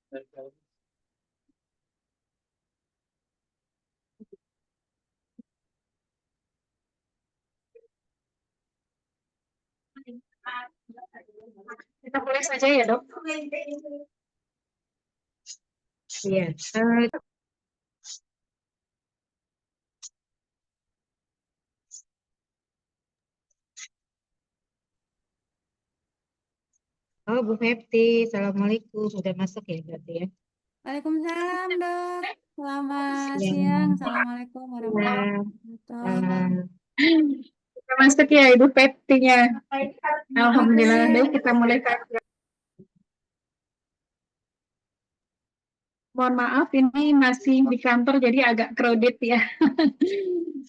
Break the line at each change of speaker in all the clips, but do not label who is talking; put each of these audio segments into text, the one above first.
Kita mulai saja ya, Dok. Iya. Oh, Bu Fepti, Assalamualaikum. Sudah masuk ya berarti ya?
Waalaikumsalam, Dok. Selamat
Siang.
siang. Assalamualaikum warahmatullahi wabarakatuh.
Kita masuk ya Ibu Feptinya. Alhamdulillah,
Oke.
baik kita mulai. Mohon maaf, ini masih di kantor jadi agak crowded ya.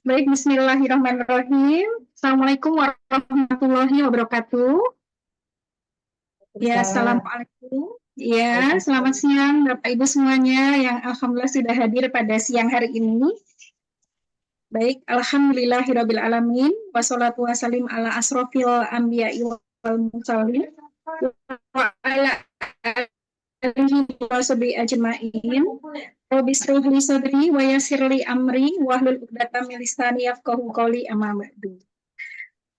Baik, Bismillahirrahmanirrahim. Assalamualaikum warahmatullahi wabarakatuh. Ya, Assalamualaikum. Ya, selamat siang Bapak Ibu semuanya yang Alhamdulillah sudah hadir pada siang hari ini. Baik, Alhamdulillahirabbil alamin. Wassalatu wassalim ala asrofil anbiya'i wal mursalin. Wa ala alihi wa sahbihi ajma'in. Rabbi shrah li sadri wa yassir li amri wahlul 'uqdatam min lisani yafqahu qawli, amma ba'du.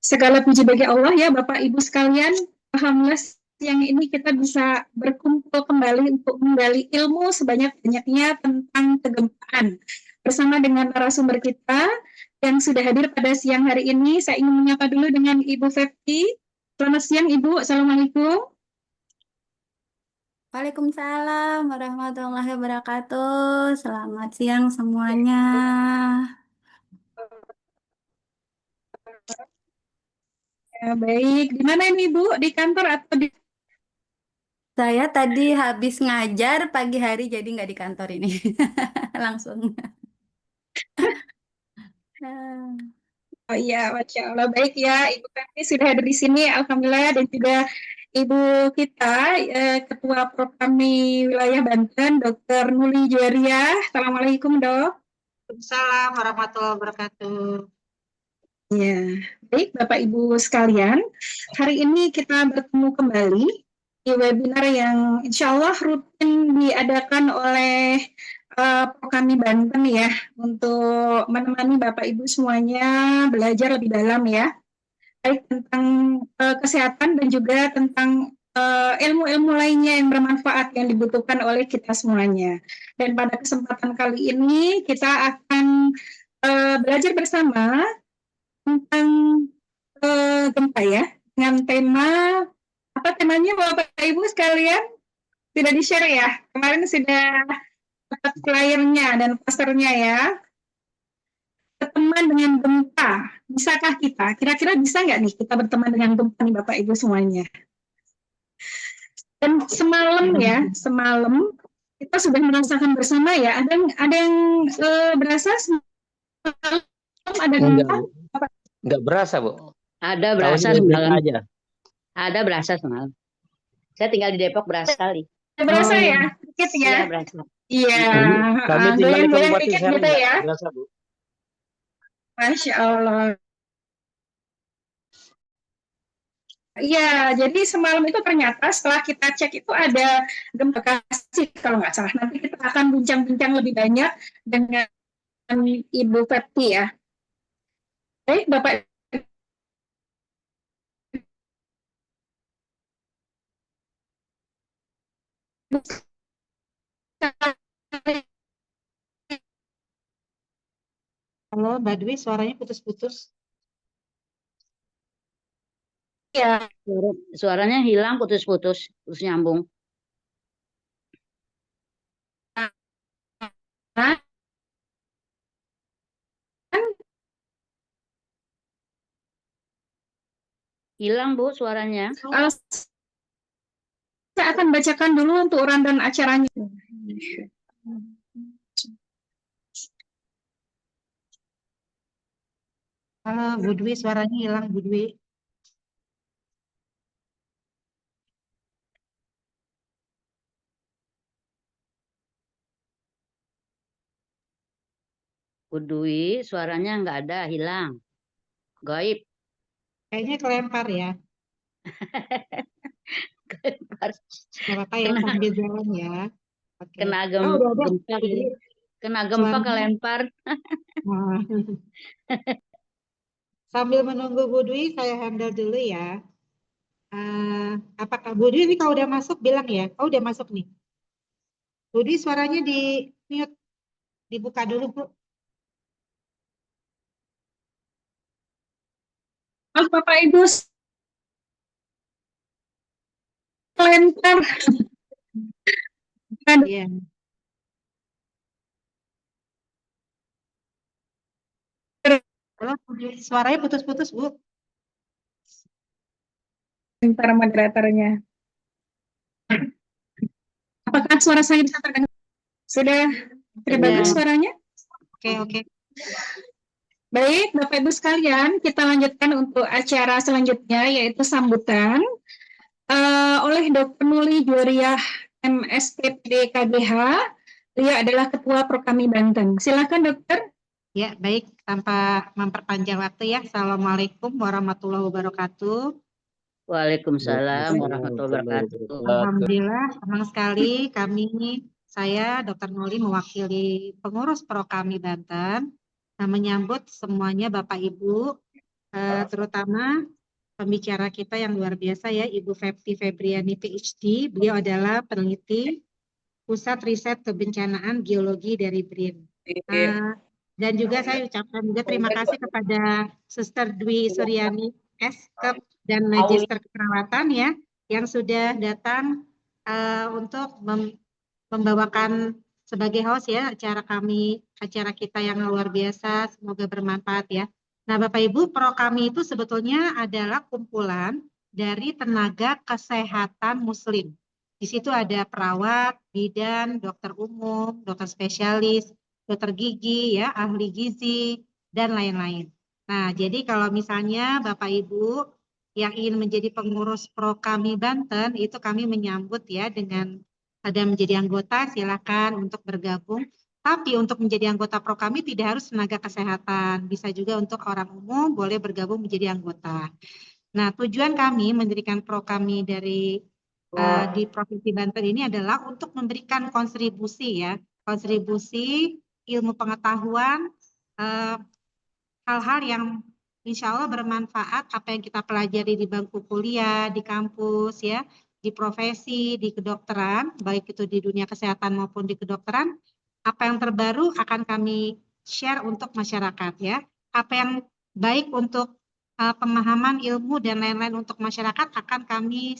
Segala puji bagi Allah ya Bapak Ibu sekalian. Alhamdulillah siang ini kita bisa berkumpul kembali untuk menggali ilmu sebanyak-banyaknya tentang kegempaan. Bersama dengan narasumber kita yang sudah hadir pada siang hari ini, saya ingin menyapa dulu dengan Ibu Fepti. Selamat siang Ibu, Assalamualaikum.
Waalaikumsalam warahmatullahi wabarakatuh. Selamat siang semuanya.
Ya, baik, di mana ini Ibu? Di kantor atau di...
Saya tadi habis ngajar pagi hari, jadi nggak di kantor ini. Langsung. Nah,
Oh iya, Masya Allah. Baik ya, Ibu Fepti sudah hadir di sini, Alhamdulillah. Dan juga Ibu kita, Ketua Prokami Wilayah Banten, Dr. Nuli Juwaria. Assalamualaikum, Dok.
Waalaikumsalam warahmatullahi wabarakatuh.
Ya, baik Bapak Ibu sekalian, hari ini kita bertemu kembali di webinar yang insya Allah rutin diadakan oleh Prokami Banten ya, untuk menemani Bapak Ibu semuanya belajar lebih dalam ya, baik tentang kesehatan dan juga tentang ilmu-ilmu lainnya yang bermanfaat yang dibutuhkan oleh kita semuanya. Dan pada kesempatan kali ini kita akan belajar bersama tentang gempa ya, dengan tema, apa temanya Bapak Ibu sekalian? Sudah di-share ya? Kemarin sudah dapat flyernya dan posternya ya. Berteman dengan gempa, bisakah kita? Kira-kira bisa nggak nih kita berteman dengan gempa nih Bapak Ibu semuanya? Dan semalam ya, semalam kita sudah merasakan bersama ya. Ada yang berasa semalam ada gempa?
Enggak berasa, Bu.
Ada berasa
Tahunya
semalam.
aja.
Ada berasa semalam. Saya tinggal di Depok, berasa sekali.
Berasa ya? Dikit ya?
Iya, berasa.
Iya.
Kami tinggal di
Goyang-goyang
Kabupaten
dikit
Serang,
gitu ya?
berasa, Bu.
Masya Allah. Iya, jadi semalam itu ternyata setelah kita cek itu ada gempa Bekasi kalau nggak salah. Nanti kita akan bincang-bincang lebih banyak dengan Ibu Fepti ya. Baik, Bapak.
Halo, Mbak Dwi, suaranya putus-putus.
Ya,
Suaranya hilang, putus-putus, terus nyambung. Hilang, Bu, suaranya.
Saya akan bacakan dulu untuk rundown acaranya.
Halo, Bu Dwi, suaranya hilang, Bu Dwi.
Bu Dwi, suaranya nggak ada, hilang. Gaib.
Kayaknya kelempar ya.
Kelempar.
Nggak apa-apa ya, sambil jalan ya. Oke.
Kena
Oh, udah ada.
gempa
Jadi
gitu. Kena gempa
suaranya.
kelempar.
Nah, sambil menunggu Bu Dwi, saya handle dulu ya. Apakah Bu Dwi ini kalau udah masuk bilang ya? Oh, udah masuk nih. Bu Dwi suaranya di mute, dibuka dulu Bu.
Mas Bapak Ibu selentar.
Iya. Halo, Bu Dwi. Suaranya putus-putus Bu.
Sebentar moderatornya. Apakah suara saya bisa terdengar? Sudah bagus
Sudah.
suaranya?
Oke.
Baik, Bapak Ibu sekalian, kita lanjutkan untuk acara selanjutnya yaitu sambutan oleh Dr. Nuli Juwariah MSPPD KGH. Beliau adalah Ketua Prokami Banten. Silakan Dokter.
Ya, baik. Tanpa memperpanjang waktu ya. Assalamualaikum warahmatullahi wabarakatuh.
Waalaikumsalam warahmatullahi wabarakatuh.
Alhamdulillah, senang sekali saya Dr. Nuli mewakili pengurus Prokami Banten menyambut semuanya Bapak Ibu, terutama pembicara kita yang luar biasa ya, Ibu Fepti Febriani PhD. Beliau adalah peneliti Pusat Riset Kebencanaan Geologi dari BRIN. Dan juga saya ucapkan juga terima kasih kepada Suster Dwi Suryani S.Kep dan Magister Keperawatan ya, yang sudah datang untuk membawakan sebagai host ya acara kita yang luar biasa, semoga bermanfaat ya. Nah Bapak Ibu, Prokami itu sebetulnya adalah kumpulan dari tenaga kesehatan muslim. Di situ ada perawat, bidan, dokter umum, dokter spesialis, dokter gigi, ya, ahli gizi, dan lain-lain. Nah, jadi kalau misalnya Bapak Ibu yang ingin menjadi pengurus Prokami Banten, itu kami menyambut ya dengan ada menjadi anggota, silakan untuk bergabung. Tapi untuk menjadi anggota Prokami tidak harus tenaga kesehatan, bisa juga untuk orang umum boleh bergabung menjadi anggota. Nah, tujuan kami mendirikan Prokami di Provinsi Banten ini adalah untuk memberikan kontribusi ya, kontribusi ilmu pengetahuan, hal-hal yang insya Allah bermanfaat apa yang kita pelajari di bangku kuliah, di kampus ya, di profesi, di kedokteran, baik itu di dunia kesehatan maupun di kedokteran, apa yang terbaru akan kami share untuk masyarakat ya, apa yang baik untuk pemahaman ilmu dan lain-lain untuk masyarakat akan kami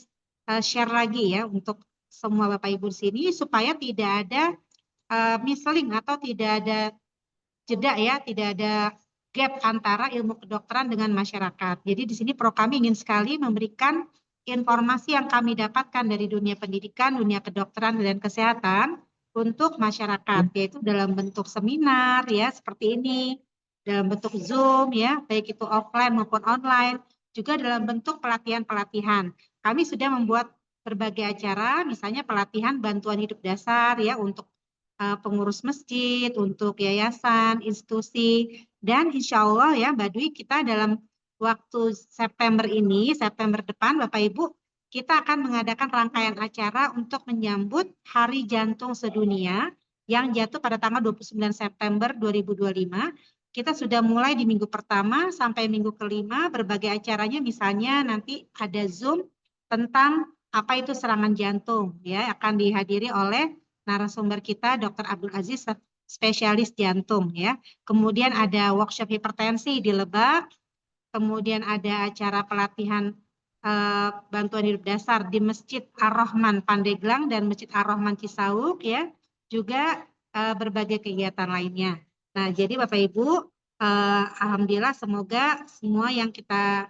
share lagi ya untuk semua Bapak Ibu di sini supaya tidak ada misleading atau tidak ada jeda ya, tidak ada gap antara ilmu kedokteran dengan masyarakat. Jadi di sini Prokami ingin sekali memberikan informasi yang kami dapatkan dari dunia pendidikan, dunia kedokteran dan kesehatan untuk masyarakat, yaitu dalam bentuk seminar ya seperti ini, dalam bentuk Zoom ya, baik itu offline maupun online, juga dalam bentuk pelatihan-pelatihan. Kami sudah membuat berbagai acara, misalnya pelatihan bantuan hidup dasar ya untuk pengurus masjid, untuk yayasan, institusi, dan insya Allah ya Mbak Dwi, kita dalam waktu September ini, September depan Bapak Ibu, kita akan mengadakan rangkaian acara untuk menyambut Hari Jantung Sedunia yang jatuh pada tanggal 29 September 2025. Kita sudah mulai di minggu pertama sampai minggu kelima, berbagai acaranya misalnya nanti ada Zoom tentang apa itu serangan jantung, ya akan dihadiri oleh narasumber kita Dr. Abdul Aziz, spesialis jantung ya. Kemudian ada workshop hipertensi di Lebak, kemudian ada acara pelatihan bantuan hidup dasar di Masjid Ar-Rahman Pandeglang dan Masjid Ar-Rahman Cisauk ya, juga berbagai kegiatan lainnya. Nah, jadi Bapak Ibu, alhamdulillah semoga semua yang kita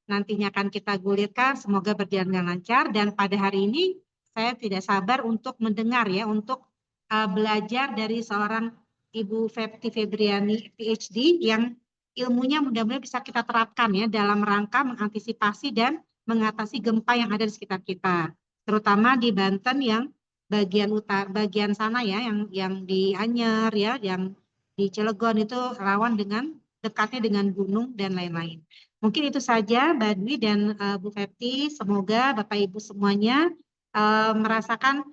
nantinya akan kita gulirkan semoga berjalan dengan lancar, dan pada hari ini saya tidak sabar untuk mendengar ya, untuk belajar dari seorang Ibu Fepti Febriani PhD yang ilmunya mudah-mudahan bisa kita terapkan ya dalam rangka mengantisipasi dan mengatasi gempa yang ada di sekitar kita, terutama di Banten yang bagian utara, bagian sana ya, yang di Anyer ya, yang di Cilegon itu rawan dengan dekatnya dengan gunung dan lain-lain. Mungkin itu saja Mbak Dwi dan Bu Fepti, semoga Bapak Ibu semuanya merasakan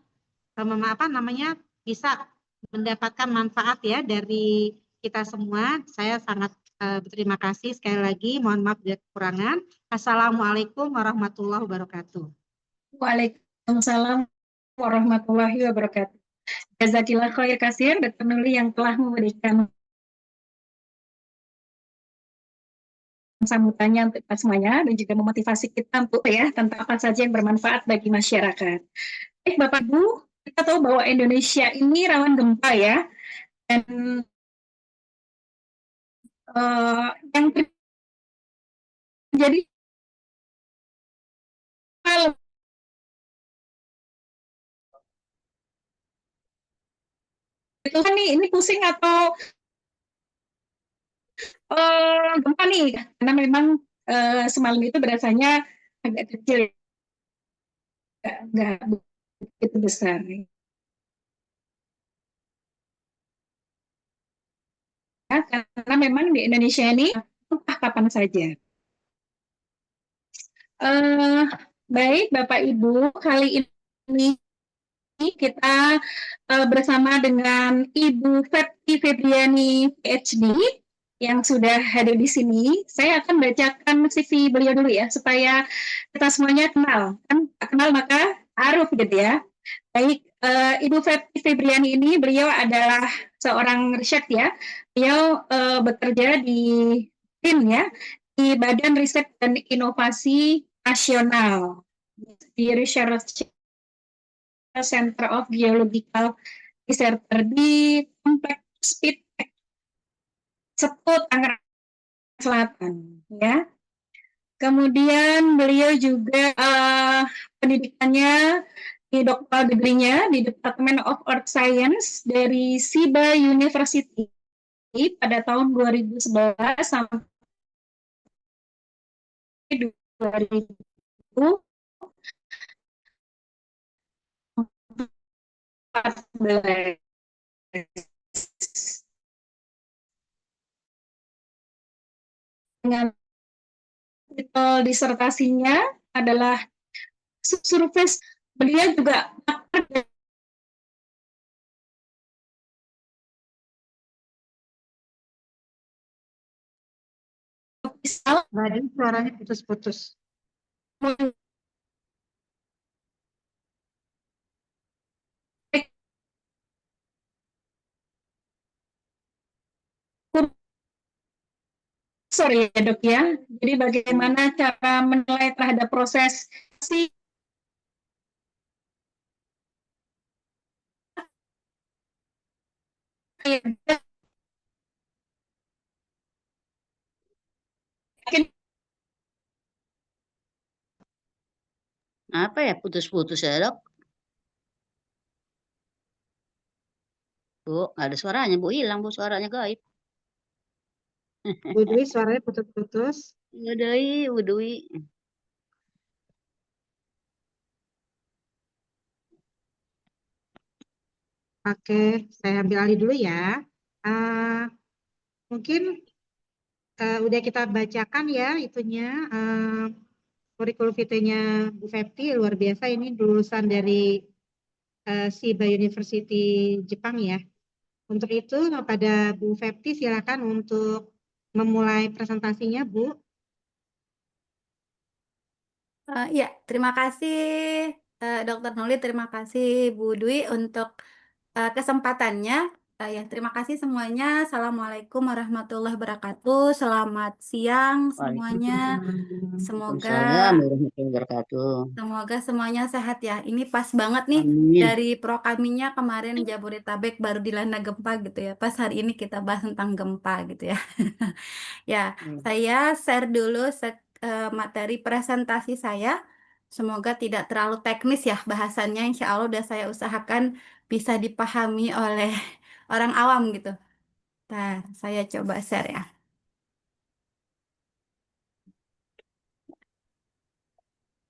apa namanya bisa mendapatkan manfaat ya dari kita semua. Saya sangat berterima kasih sekali lagi. Mohon maaf bila kekurangan. Assalamualaikum warahmatullahi wabarakatuh.
Waalaikumsalam warahmatullahi wabarakatuh. Jazakillah khair kasir Dr. Nuli yang telah memberikan sambutannya untuk kita semuanya dan juga memotivasi kita untuk ya tentang apa saja yang bermanfaat bagi masyarakat. Bapak Ibu, kita tahu bahwa Indonesia ini rawan gempa ya, dan yang terjadi itu kan nih, ini pusing atau gempa nih, karena memang semalam itu berasanya agak kecil, nggak begitu besar. Ya, karena memang di Indonesia ini entah kapan saja. Baik Bapak Ibu, kali ini kita bersama dengan Ibu Fetty Febriani PhD yang sudah hadir di sini. Saya akan bacakan CV beliau dulu ya, supaya kita semuanya kenal. Kan kenal maka aruf gitu ya. Baik, Ibu Fetty Febriani ini, beliau adalah seorang riset ya. Beliau bekerja di BIN ya, di Badan Riset dan Inovasi Nasional, di Research Center of Geological Research di Kompleks Spitek Seput, Tangerang Selatan ya. Kemudian beliau juga pendidikannya di doktoral degree-nya di Department of Earth Science dari SIBA University pada tahun 2011 sampai 2014. Dengan titel disertasinya adalah subsurface. Beliau juga
Tadi suaranya putus-putus. Sorry ya dok ya, jadi bagaimana cara menilai terhadap proses si
Apa ya putus-putus ya dok? Bu, nggak ada suaranya. Bu hilang bu suaranya gaib.
Bu Dwi suaranya putus-putus.
Udui, udui.
Oke, saya ambil alih dulu ya. Mungkin udah kita bacakan ya itunya kurikulum vitae-nya Bu Fepti, luar biasa ini lulusan dari SIBA University Jepang ya. Untuk itu pada Bu Fepti silakan untuk memulai presentasinya Bu.
Ya, terima kasih Dr. Nuli, terima kasih Bu Dwi untuk kesempatannya. Ya, terima kasih semuanya. Assalamualaikum warahmatullahi wabarakatuh. Selamat siang semuanya. Semoga
Waalaikumsalam warahmatullahi wabarakatuh.
semoga semuanya sehat ya. Ini pas banget nih
Amin.
dari Prokaminya kemarin Jabodetabek baru dilanda gempa gitu ya. Pas hari ini kita bahas tentang gempa gitu ya. Ya, saya share dulu materi presentasi saya. Semoga tidak terlalu teknis ya bahasannya. Insya Allah udah saya usahakan bisa dipahami oleh orang awam gitu. Nah, saya coba share ya.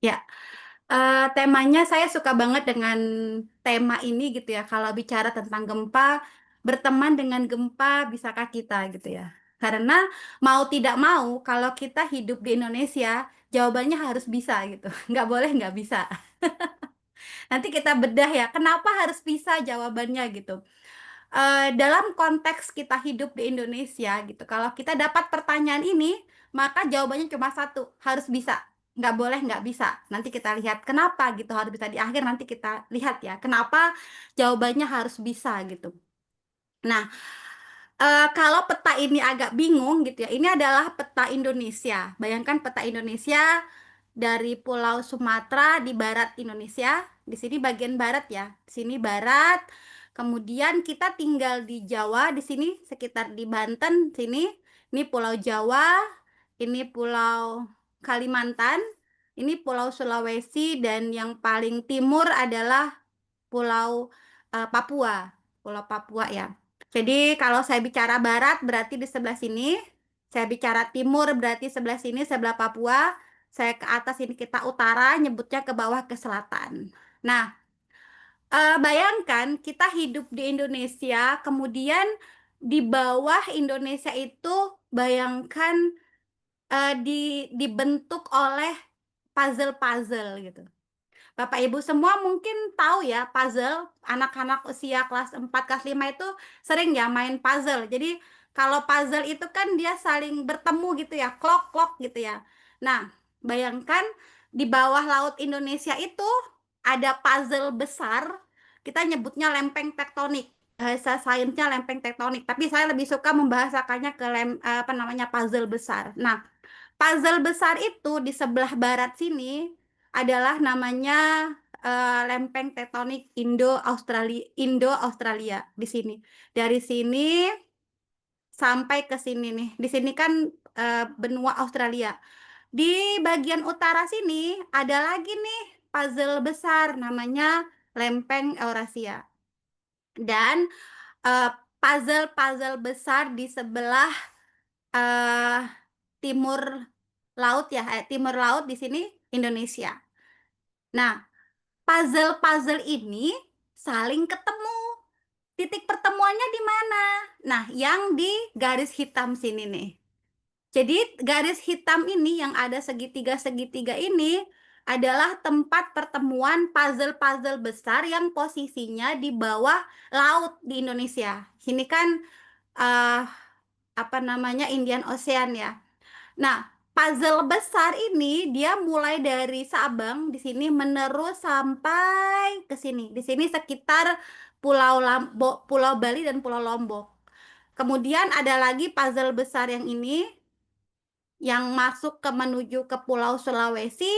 Ya, temanya saya suka banget dengan tema ini gitu ya. Kalau bicara tentang gempa, berteman dengan gempa, bisakah kita gitu ya? Karena mau tidak mau, kalau kita hidup di Indonesia, jawabannya harus bisa gitu. Nggak boleh nggak bisa. Nanti kita bedah ya, kenapa harus bisa jawabannya gitu. Dalam konteks kita hidup di Indonesia gitu, kalau kita dapat pertanyaan ini, maka jawabannya cuma satu, harus bisa. Nggak boleh nggak bisa. Nanti kita lihat kenapa gitu harus bisa, di akhir nanti kita lihat ya, kenapa jawabannya harus bisa gitu. Nah, kalau peta ini agak bingung gitu ya, ini adalah peta Indonesia. Bayangkan peta Indonesia dari Pulau Sumatera di barat Indonesia. Di sini bagian barat ya. Di sini barat. Kemudian kita tinggal di Jawa, di sini sekitar di Banten sini. Ini Pulau Jawa, ini Pulau Kalimantan, ini Pulau Sulawesi, dan yang paling timur adalah Pulau Papua. Pulau Papua ya. Jadi kalau saya bicara barat berarti di sebelah sini. Saya bicara timur berarti sebelah sini, sebelah Papua. Saya ke atas ini kita utara, nyebutnya ke bawah ke selatan. Nah, bayangkan kita hidup di Indonesia, kemudian di bawah Indonesia itu bayangkan dibentuk oleh puzzle-puzzle gitu. Bapak Ibu semua mungkin tahu ya puzzle, anak-anak usia kelas 4, kelas 5 itu sering ya main puzzle. Jadi kalau puzzle itu kan dia saling bertemu gitu ya, klok-klok gitu ya. Nah, bayangkan di bawah laut Indonesia itu ada puzzle besar, kita nyebutnya lempeng tektonik. Bahasa sainsnya lempeng tektonik, tapi saya lebih suka membahasakannya ke puzzle besar. Nah, puzzle besar itu di sebelah barat sini adalah namanya lempeng tektonik Indo-Australia di sini. Dari sini sampai ke sini nih. Di sini kan benua Australia. Di bagian utara sini ada lagi nih puzzle besar namanya lempeng Eurasia. Dan puzzle-puzzle besar di sebelah timur laut ya, timur laut di sini Indonesia. Nah, puzzle-puzzle ini saling ketemu. Titik pertemuannya di mana? Nah, yang di garis hitam sini nih. Jadi garis hitam ini yang ada segitiga-segitiga ini adalah tempat pertemuan puzzle-puzzle besar yang posisinya di bawah laut di Indonesia. Sini kan Indian Ocean ya. Nah, puzzle besar ini dia mulai dari Sabang di sini menerus sampai ke sini. Di sini sekitar Pulau Bali dan Pulau Lombok. Kemudian ada lagi puzzle besar yang ini yang masuk ke menuju ke Pulau Sulawesi.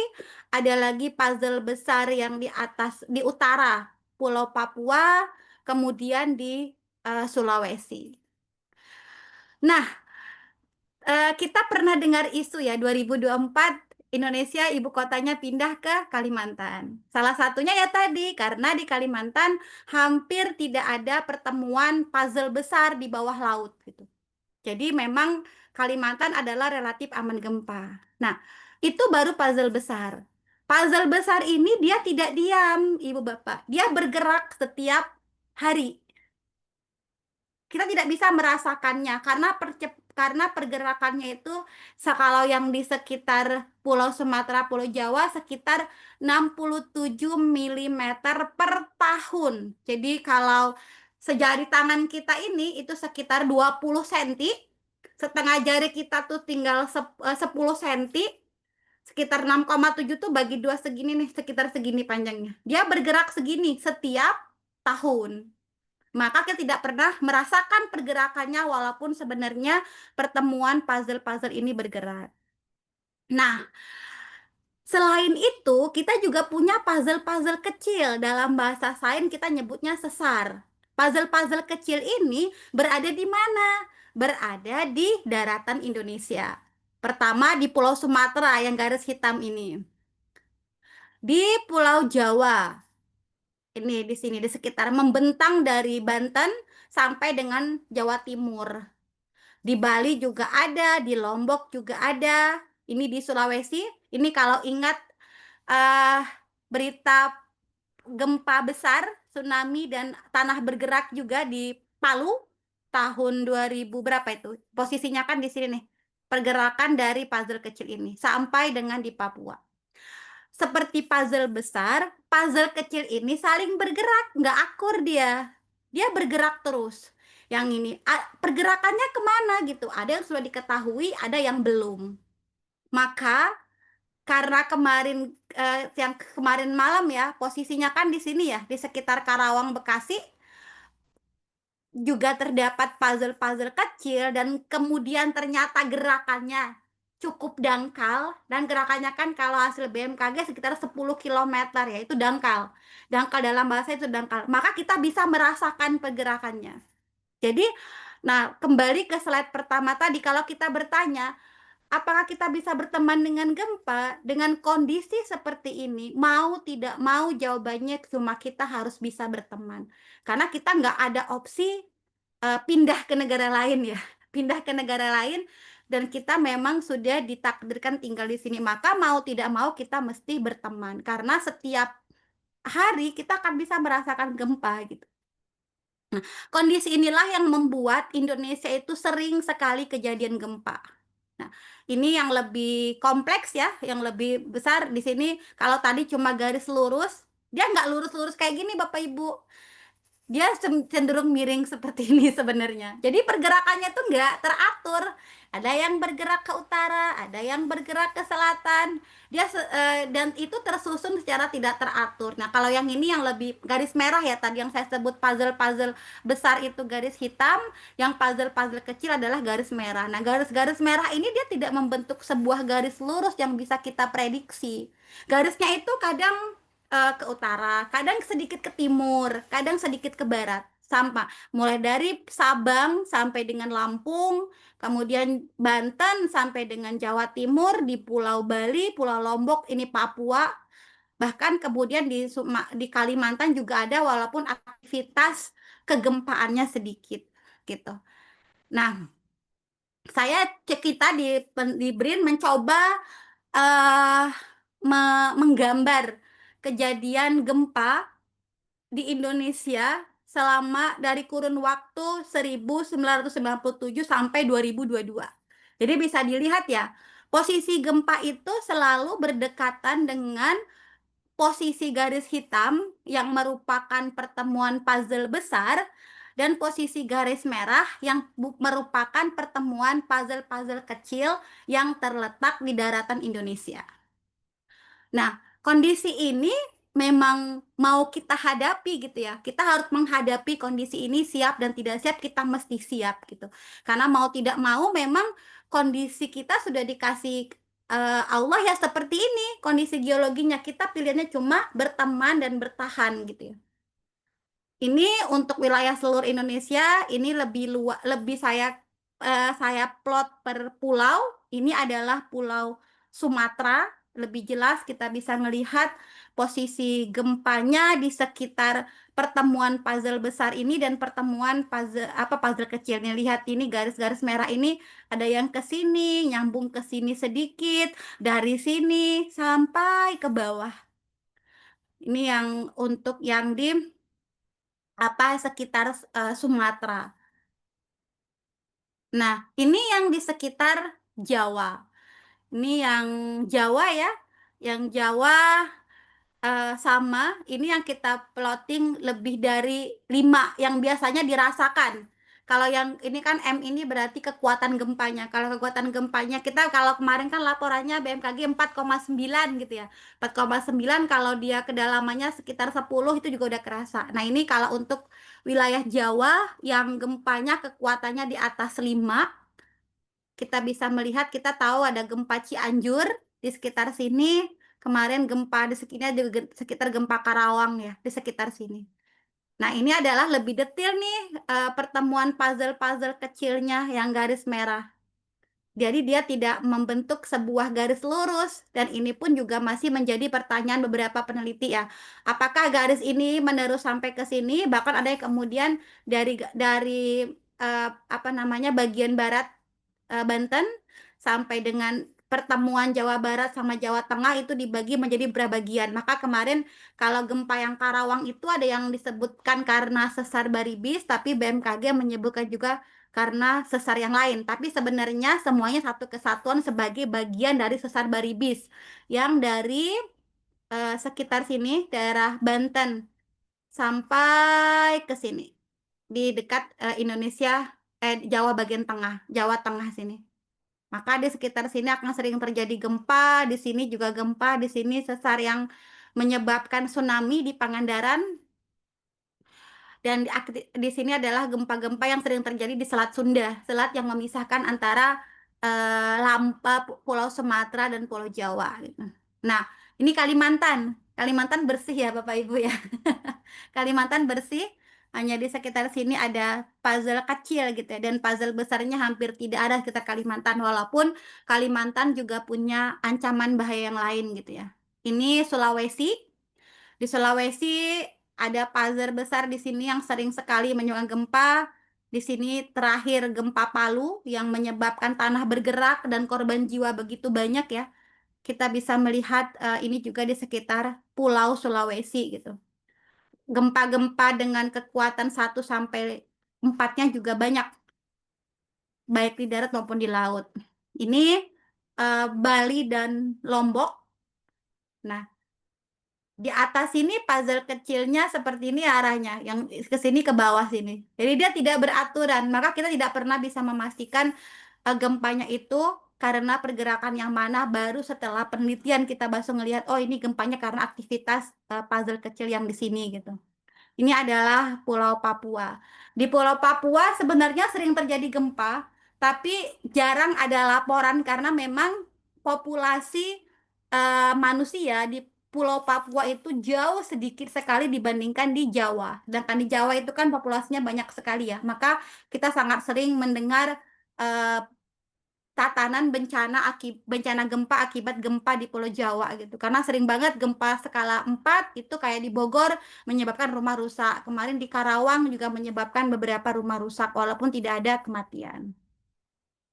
Ada lagi puzzle besar yang di atas di utara Pulau Papua, kemudian di Sulawesi. Nah, kita pernah dengar isu ya 2024 Indonesia ibu kotanya pindah ke Kalimantan. Salah satunya ya tadi karena di Kalimantan hampir tidak ada pertemuan puzzle besar di bawah laut gitu. Jadi memang Kalimantan adalah relatif aman gempa. Nah, itu baru puzzle besar. Puzzle besar ini dia tidak diam, Ibu Bapak. Dia bergerak setiap hari. Kita tidak bisa merasakannya karena pergerakannya itu kalau yang di sekitar Pulau Sumatera, Pulau Jawa sekitar 67 mm per tahun. Jadi kalau sejari tangan kita ini itu sekitar 20 cm, setengah jari kita tuh tinggal 10 cm, sekitar 6,7 tuh bagi 2 segini nih, sekitar segini panjangnya. Dia bergerak segini setiap tahun. Maka kita tidak pernah merasakan pergerakannya walaupun sebenarnya pertemuan puzzle-puzzle ini bergerak. Nah, selain itu kita juga punya puzzle-puzzle kecil. Dalam bahasa sains kita nyebutnya sesar. Puzzle-puzzle kecil ini berada di mana? Berada di daratan Indonesia. Pertama di Pulau Sumatera yang garis hitam ini. Di Pulau Jawa. Ini di sini di sekitar membentang dari Banten sampai dengan Jawa Timur. Di Bali juga ada, di Lombok juga ada. Ini di Sulawesi. Ini kalau ingat berita gempa besar, tsunami dan tanah bergerak juga di Palu tahun 2000 berapa itu? Posisinya kan di sini nih. Pergerakan dari puzzle kecil ini sampai dengan di Papua. seperti puzzle besar, puzzle kecil ini saling bergerak, nggak akur dia. Dia bergerak terus. Yang ini, pergerakannya kemana gitu? Ada yang sudah diketahui, ada yang belum. Maka karena yang kemarin malam ya, posisinya kan di sini ya, di sekitar Karawang, Bekasi, juga terdapat puzzle-puzzle kecil dan kemudian ternyata gerakannya cukup dangkal, dan gerakannya kan kalau hasil BMKG sekitar 10 km ya, itu dangkal. Dangkal dalam bahasa itu dangkal. Maka kita bisa merasakan pergerakannya. Jadi, nah kembali ke slide pertama tadi, kalau kita bertanya, apakah kita bisa berteman dengan gempa dengan kondisi seperti ini? Mau tidak mau, jawabannya cuma kita harus bisa berteman. Karena kita nggak ada opsi pindah ke negara lain ya, pindah ke negara lain, dan kita memang sudah ditakdirkan tinggal di sini. Maka mau tidak mau kita mesti berteman, karena setiap hari kita akan bisa merasakan gempa gitu. Nah, kondisi inilah yang membuat Indonesia itu sering sekali kejadian gempa. Nah, ini yang lebih kompleks ya, yang lebih besar di sini. Kalau tadi cuma garis lurus, dia nggak lurus-lurus kayak gini Bapak Ibu. Dia cenderung miring seperti ini sebenarnya. Jadi pergerakannya tuh nggak teratur. Ada yang bergerak ke utara, ada yang bergerak ke selatan. Dan itu tersusun secara tidak teratur. Nah, kalau yang ini yang lebih garis merah ya, tadi yang saya sebut puzzle-puzzle besar itu garis hitam, yang puzzle-puzzle kecil adalah garis merah. Nah, garis-garis merah ini dia tidak membentuk sebuah garis lurus yang bisa kita prediksi. Garisnya itu kadang ke utara, kadang sedikit ke timur, kadang sedikit ke barat. Mulai dari Sabang sampai dengan Lampung, kemudian Banten sampai dengan Jawa Timur, di Pulau Bali, Pulau Lombok, ini Papua, bahkan kemudian di Kalimantan juga ada, walaupun aktivitas kegempaannya sedikit gitu. Nah, kita di BRIN mencoba menggambar kejadian gempa di Indonesia selama dari kurun waktu 1997 sampai 2022. Jadi bisa dilihat ya, posisi gempa itu selalu berdekatan dengan posisi garis hitam yang merupakan pertemuan puzzle besar, dan posisi garis merah yang merupakan pertemuan puzzle-puzzle kecil yang terletak di daratan Indonesia. Nah, kondisi ini memang mau kita hadapi gitu ya. Kita harus menghadapi kondisi ini, siap dan tidak siap, kita mesti siap gitu. Karena mau tidak mau memang kondisi kita sudah dikasih Allah ya seperti ini, kondisi geologinya. Kita pilihannya cuma berteman dan bertahan gitu ya. Ini untuk wilayah seluruh Indonesia, ini lebih saya plot per pulau. Ini adalah Pulau Sumatera. Lebih jelas kita bisa melihat posisi gempanya di sekitar pertemuan puzzle besar ini dan pertemuan puzzle kecilnya. Lihat ini garis-garis merah ini, ada yang ke sini, nyambung ke sini sedikit, dari sini sampai ke bawah. Ini yang untuk yang di sekitar Sumatera. Nah, ini yang di sekitar Jawa. Ini yang Jawa ya. Yang Jawa sama, ini yang kita plotting lebih dari 5 yang biasanya dirasakan. Kalau yang ini kan M ini berarti kekuatan gempanya. Kalau kekuatan gempanya kita, kalau kemarin kan laporannya BMKG 4,9 gitu ya. 4,9 kalau dia kedalamannya sekitar 10 itu juga udah kerasa. Nah, ini kalau untuk wilayah Jawa yang gempanya kekuatannya di atas 5, kita bisa melihat, kita tahu ada gempa Cianjur di sekitar sini. Kemarin gempa di sekitar gempa Karawang ya, di sekitar sini. Nah, ini adalah lebih detail nih pertemuan puzzle-puzzle kecilnya yang garis merah. Jadi dia tidak membentuk sebuah garis lurus, dan ini pun juga masih menjadi pertanyaan beberapa peneliti ya. Apakah garis ini menerus sampai ke sini? Bahkan ada yang kemudian dari bagian barat Banten sampai dengan pertemuan Jawa Barat sama Jawa Tengah itu dibagi menjadi beberapa bagian. Maka kemarin kalau gempa yang Karawang itu ada yang disebutkan karena sesar Baribis, tapi BMKG menyebutkan juga karena sesar yang lain. Tapi sebenarnya semuanya satu kesatuan sebagai bagian dari sesar Baribis yang dari sekitar sini, daerah Banten sampai ke sini di dekat Indonesia, Jawa bagian tengah, Jawa Tengah sini. Maka di sekitar sini akan sering terjadi gempa, di sini juga gempa, di sini sesar yang menyebabkan tsunami di Pangandaran, dan di sini adalah gempa-gempa yang sering terjadi di Selat Sunda, selat yang memisahkan antara Pulau Sumatera dan Pulau Jawa gitu. Nah, ini Kalimantan. Kalimantan bersih ya Bapak Ibu ya. Kalimantan bersih, hanya di sekitar sini ada puzzle kecil gitu ya, dan puzzle besarnya hampir tidak ada sekitar Kalimantan, walaupun Kalimantan juga punya ancaman bahaya yang lain gitu ya. Ini Sulawesi. Di Sulawesi ada puzzle besar di sini yang sering sekali menyumbang gempa. Di sini terakhir gempa Palu yang menyebabkan tanah bergerak dan korban jiwa begitu banyak ya. Kita bisa melihat ini juga di sekitar Pulau Sulawesi gitu. Gempa-gempa dengan kekuatan 1 sampai 4-nya juga banyak, baik di darat maupun di laut. Ini Bali dan Lombok. Nah, di atas ini puzzle kecilnya seperti ini arahnya, yang ke sini ke bawah sini. Jadi dia tidak beraturan, maka kita tidak pernah bisa memastikan gempanya itu karena pergerakan yang mana, baru setelah penelitian kita baru ngelihat, oh ini gempanya karena aktivitas puzzle kecil yang di sini gitu. Ini adalah Pulau Papua. Di Pulau Papua sebenarnya sering terjadi gempa, tapi jarang ada laporan karena memang populasi manusia di Pulau Papua itu jauh sedikit sekali dibandingkan di Jawa. Sedangkan di Jawa itu kan populasinya banyak sekali ya. Maka kita sangat sering mendengar eh, tatanan bencana gempa akibat gempa di Pulau Jawa gitu. Karena sering banget gempa skala 4 itu kayak di Bogor menyebabkan rumah rusak. Kemarin di Karawang juga menyebabkan beberapa rumah rusak walaupun tidak ada kematian.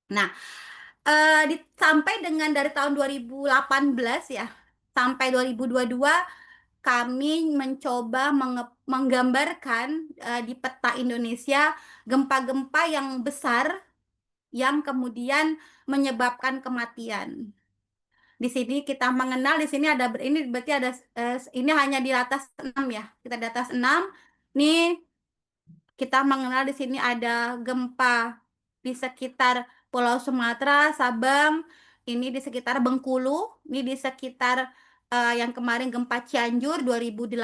Nah, sampai dengan dari tahun 2018 ya sampai 2022 kami mencoba menggambarkan di peta Indonesia gempa-gempa yang besar yang kemudian menyebabkan kematian. Di sini kita mengenal, di sini ada ini berarti ada ini hanya di atas 6 ya. Kita di atas 6. Nih kita mengenal di sini ada gempa di sekitar Pulau Sumatera, Sabang, ini di sekitar Bengkulu, ini di sekitar yang kemarin gempa Cianjur 2018,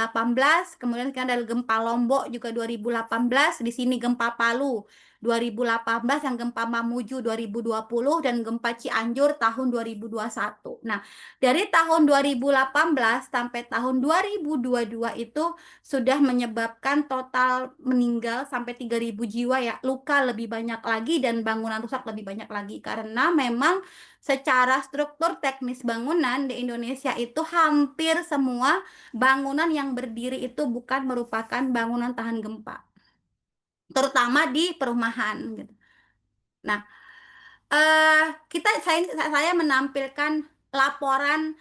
kemudian kan ada gempa Lombok juga 2018, di sini gempa Palu 2018, yang gempa Mamuju 2020, dan gempa Cianjur tahun 2021. Nah, dari tahun 2018 sampai tahun 2022 itu sudah menyebabkan total meninggal sampai 3.000 jiwa ya, luka lebih banyak lagi, dan bangunan rusak lebih banyak lagi. Karena memang secara struktur teknis bangunan di Indonesia itu hampir semua bangunan yang berdiri itu bukan merupakan bangunan tahan gempa, terutama di perumahan gitu. Nah, saya menampilkan laporan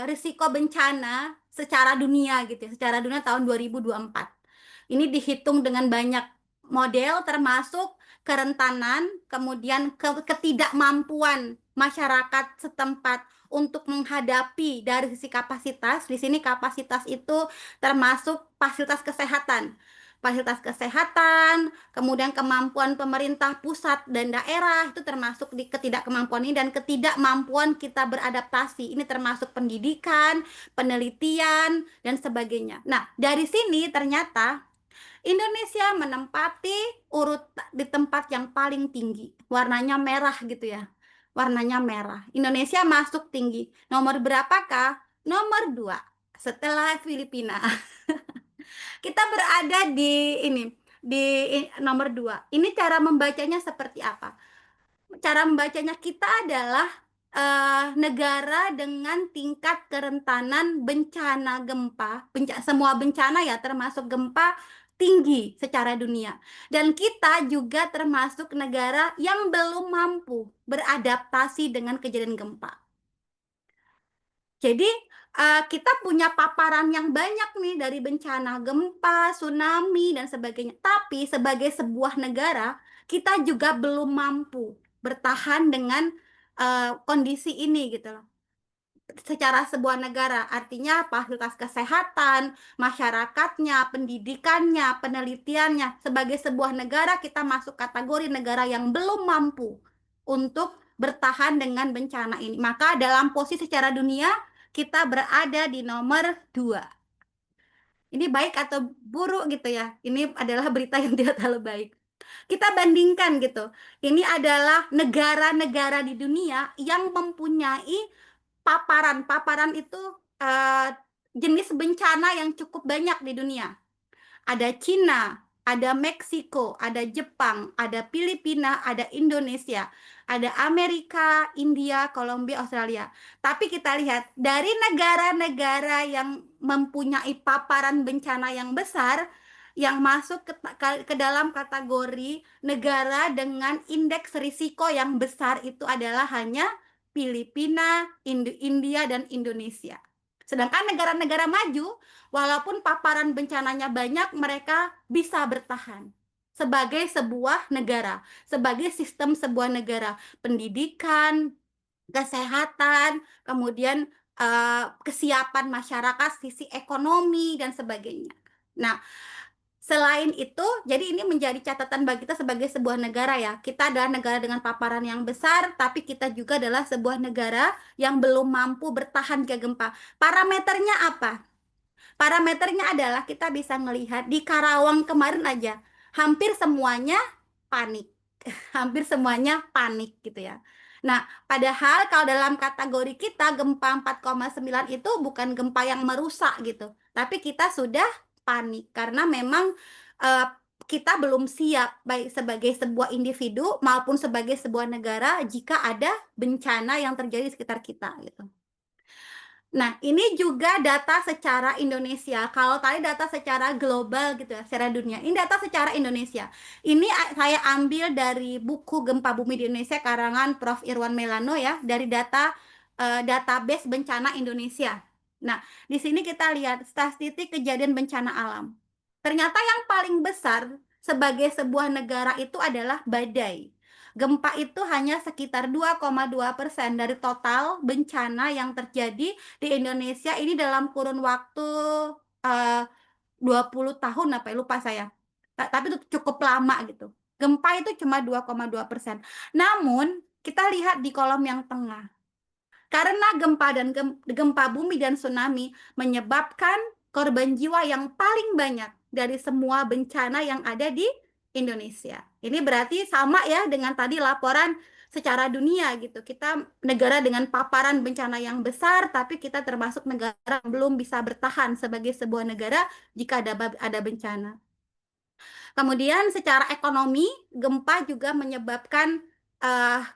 risiko bencana secara dunia gitu ya, secara dunia tahun 2024. Ini dihitung dengan banyak model termasuk kerentanan, kemudian ketidakmampuan masyarakat setempat untuk menghadapi dari sisi kapasitas. Di sini kapasitas itu termasuk fasilitas kesehatan. Fasilitas kesehatan, kemudian kemampuan pemerintah pusat dan daerah itu termasuk di ketidakkemampuan ini, dan ketidakmampuan kita beradaptasi. Ini termasuk pendidikan, penelitian, dan sebagainya. Nah, dari sini ternyata Indonesia menempati urut di tempat yang paling tinggi. Warnanya merah gitu ya. Warnanya merah. Indonesia masuk tinggi. Nomor berapakah? Nomor 2 setelah Filipina. Kita berada di nomor 2. Ini cara membacanya seperti apa? Cara membacanya kita adalah negara dengan tingkat kerentanan bencana gempa, semua bencana ya termasuk gempa tinggi secara dunia. Dan kita juga termasuk negara yang belum mampu beradaptasi dengan kejadian gempa. Jadi kita punya paparan yang banyak nih dari bencana gempa, tsunami, dan sebagainya. Tapi sebagai sebuah negara, kita juga belum mampu bertahan dengan kondisi ini gitu loh. secara sebuah negara. Artinya fasilitas kesehatan, masyarakatnya, pendidikannya, penelitiannya. Sebagai sebuah negara, kita masuk kategori negara yang belum mampu untuk bertahan dengan bencana ini. Maka dalam posisi secara dunia, kita berada di nomor 2. Ini baik atau buruk gitu ya. Ini adalah berita yang tidak terlalu baik. Kita bandingkan gitu. Ini adalah negara-negara di dunia yang mempunyai paparan. Paparan itu jenis bencana yang cukup banyak di dunia. Ada Cina, ada Meksiko, ada Jepang, ada Filipina, ada Indonesia, ada Amerika, India, Kolombia, Australia. Tapi kita lihat dari negara-negara yang mempunyai paparan bencana yang besar, yang masuk ke dalam kategori negara dengan indeks risiko yang besar itu adalah hanya Filipina, India, dan Indonesia. Sedangkan negara-negara maju, walaupun paparan bencananya banyak, mereka bisa bertahan sebagai sebuah negara, sebagai sistem sebuah negara, pendidikan, kesehatan, kemudian kesiapan masyarakat, sisi ekonomi, dan sebagainya. Nah, selain itu, jadi ini menjadi catatan bagi kita sebagai sebuah negara ya. Kita adalah negara dengan paparan yang besar, tapi kita juga adalah sebuah negara yang belum mampu bertahan ke gempa. Parameternya apa? Parameternya adalah kita bisa melihat di Karawang kemarin aja, hampir semuanya panik. Hampir semuanya panik gitu ya. Nah, padahal kalau dalam kategori kita gempa 4,9 itu bukan gempa yang merusak gitu. Tapi kita sudah panik karena memang kita belum siap baik sebagai sebuah individu maupun sebagai sebuah negara jika ada bencana yang terjadi di sekitar kita gitu. Nah, ini juga data secara Indonesia. Kalau tadi data secara global gitu ya, secara dunia. Ini data secara Indonesia. Ini saya ambil dari buku Gempa Bumi di Indonesia karangan Prof. Irwan Melano ya, dari data database bencana Indonesia. Nah, di sini kita lihat statistik kejadian bencana alam. Ternyata yang paling besar sebagai sebuah negara itu adalah badai. Gempa itu hanya sekitar 2,2% dari total bencana yang terjadi di Indonesia ini dalam kurun waktu 20 tahun apa ya, lupa saya. Tapi itu cukup lama gitu. Gempa itu cuma 2,2%. Namun, kita lihat di kolom yang tengah. Karena gempa bumi dan tsunami menyebabkan korban jiwa yang paling banyak dari semua bencana yang ada di Indonesia. Ini berarti sama ya dengan tadi laporan secara dunia gitu. Kita negara dengan paparan bencana yang besar, tapi kita termasuk negara yang belum bisa bertahan sebagai sebuah negara jika ada bencana. Kemudian secara ekonomi, gempa juga menyebabkan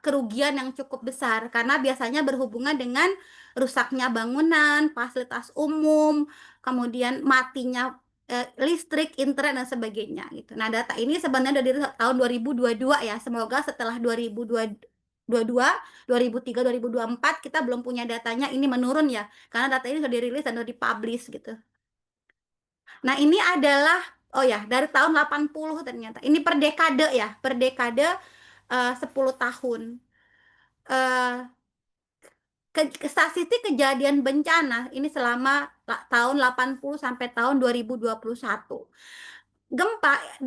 kerugian yang cukup besar karena biasanya berhubungan dengan rusaknya bangunan, fasilitas umum, kemudian matinya listrik, internet, dan sebagainya gitu. Nah, data ini sebenarnya dari tahun 2022 ya. Semoga setelah 2022, 2003, 2024 kita belum punya datanya, ini menurun ya. Karena data ini sudah dirilis dan sudah dipublish gitu. Nah, ini adalah dari tahun 80 ternyata. Ini per dekade ya, per dekade 10 tahun. Statistik kejadian bencana ini selama tahun 80 sampai tahun 2021.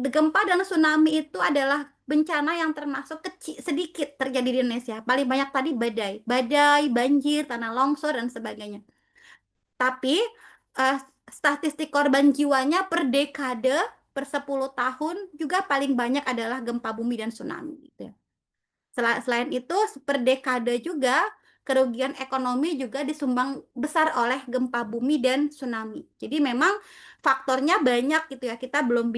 Gempa dan tsunami itu adalah bencana yang termasuk kecil, sedikit terjadi di Indonesia. Paling banyak tadi badai, banjir, tanah longsor, dan sebagainya. Tapi statistik korban jiwanya per dekade, per 10 tahun juga paling banyak adalah gempa bumi dan tsunami gitu ya. Selain itu, per dekade juga kerugian ekonomi juga disumbang besar oleh gempa bumi dan tsunami. Jadi memang faktornya banyak gitu ya. Kita belum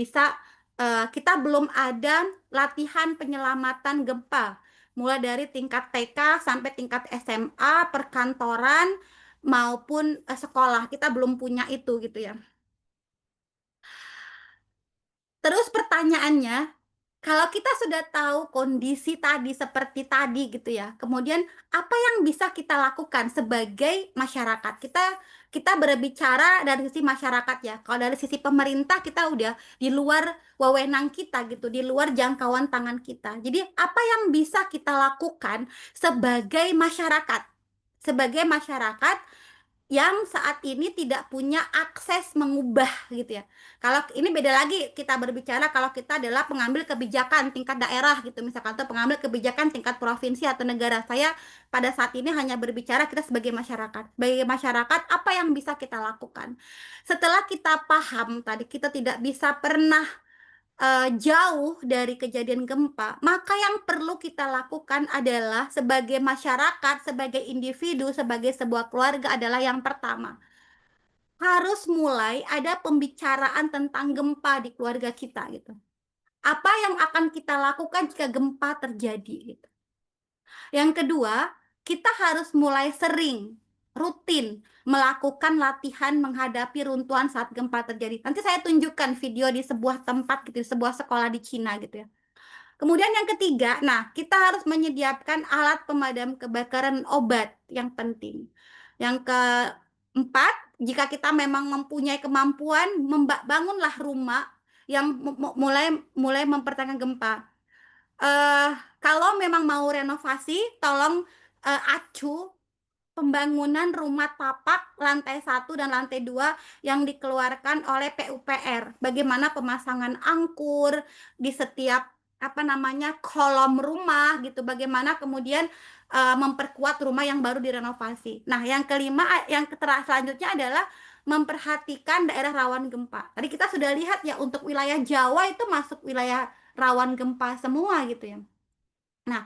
ada latihan penyelamatan gempa. Mulai dari tingkat TK sampai tingkat SMA, perkantoran, maupun sekolah. Kita belum punya itu gitu ya. Terus pertanyaannya, kalau kita sudah tahu kondisi tadi seperti tadi gitu ya, kemudian apa yang bisa kita lakukan sebagai masyarakat? Kita berbicara dari sisi masyarakat ya. Kalau dari sisi pemerintah kita udah di luar wewenang kita gitu, di luar jangkauan tangan kita. Jadi apa yang bisa kita lakukan sebagai masyarakat? sebagai masyarakat yang saat ini tidak punya akses mengubah gitu ya. Kalau ini beda lagi kita berbicara kalau kita adalah pengambil kebijakan tingkat daerah gitu misalkan, atau pengambil kebijakan tingkat provinsi atau negara. Saya pada saat ini hanya berbicara kita sebagai masyarakat. Sebagai masyarakat apa yang bisa kita lakukan? Setelah kita paham tadi kita tidak bisa pernah jauh dari kejadian gempa, maka yang perlu kita lakukan adalah sebagai masyarakat, sebagai individu, sebagai sebuah keluarga adalah yang pertama, harus mulai ada pembicaraan tentang gempa di keluarga kita gitu. Apa yang akan kita lakukan jika gempa terjadi gitu. Yang kedua, kita harus mulai sering, rutin melakukan latihan menghadapi runtuhan saat gempa terjadi. Nanti saya tunjukkan video di sebuah tempat gitu, di sebuah sekolah di Cina gitu ya. Kemudian yang ketiga, nah kita harus menyediakan alat pemadam kebakaran obat yang penting. Yang keempat, jika kita memang mempunyai kemampuan, bangunlah rumah yang mulai mempertahankan gempa. Kalau memang mau renovasi, tolong acu pembangunan rumah tapak lantai 1 dan lantai 2 yang dikeluarkan oleh PUPR. Bagaimana pemasangan angkur di setiap kolom rumah gitu. Bagaimana kemudian memperkuat rumah yang baru direnovasi. Nah, yang kelima, yang selanjutnya adalah memperhatikan daerah rawan gempa. Tadi kita sudah lihat ya untuk wilayah Jawa itu masuk wilayah rawan gempa semua gitu ya. Nah,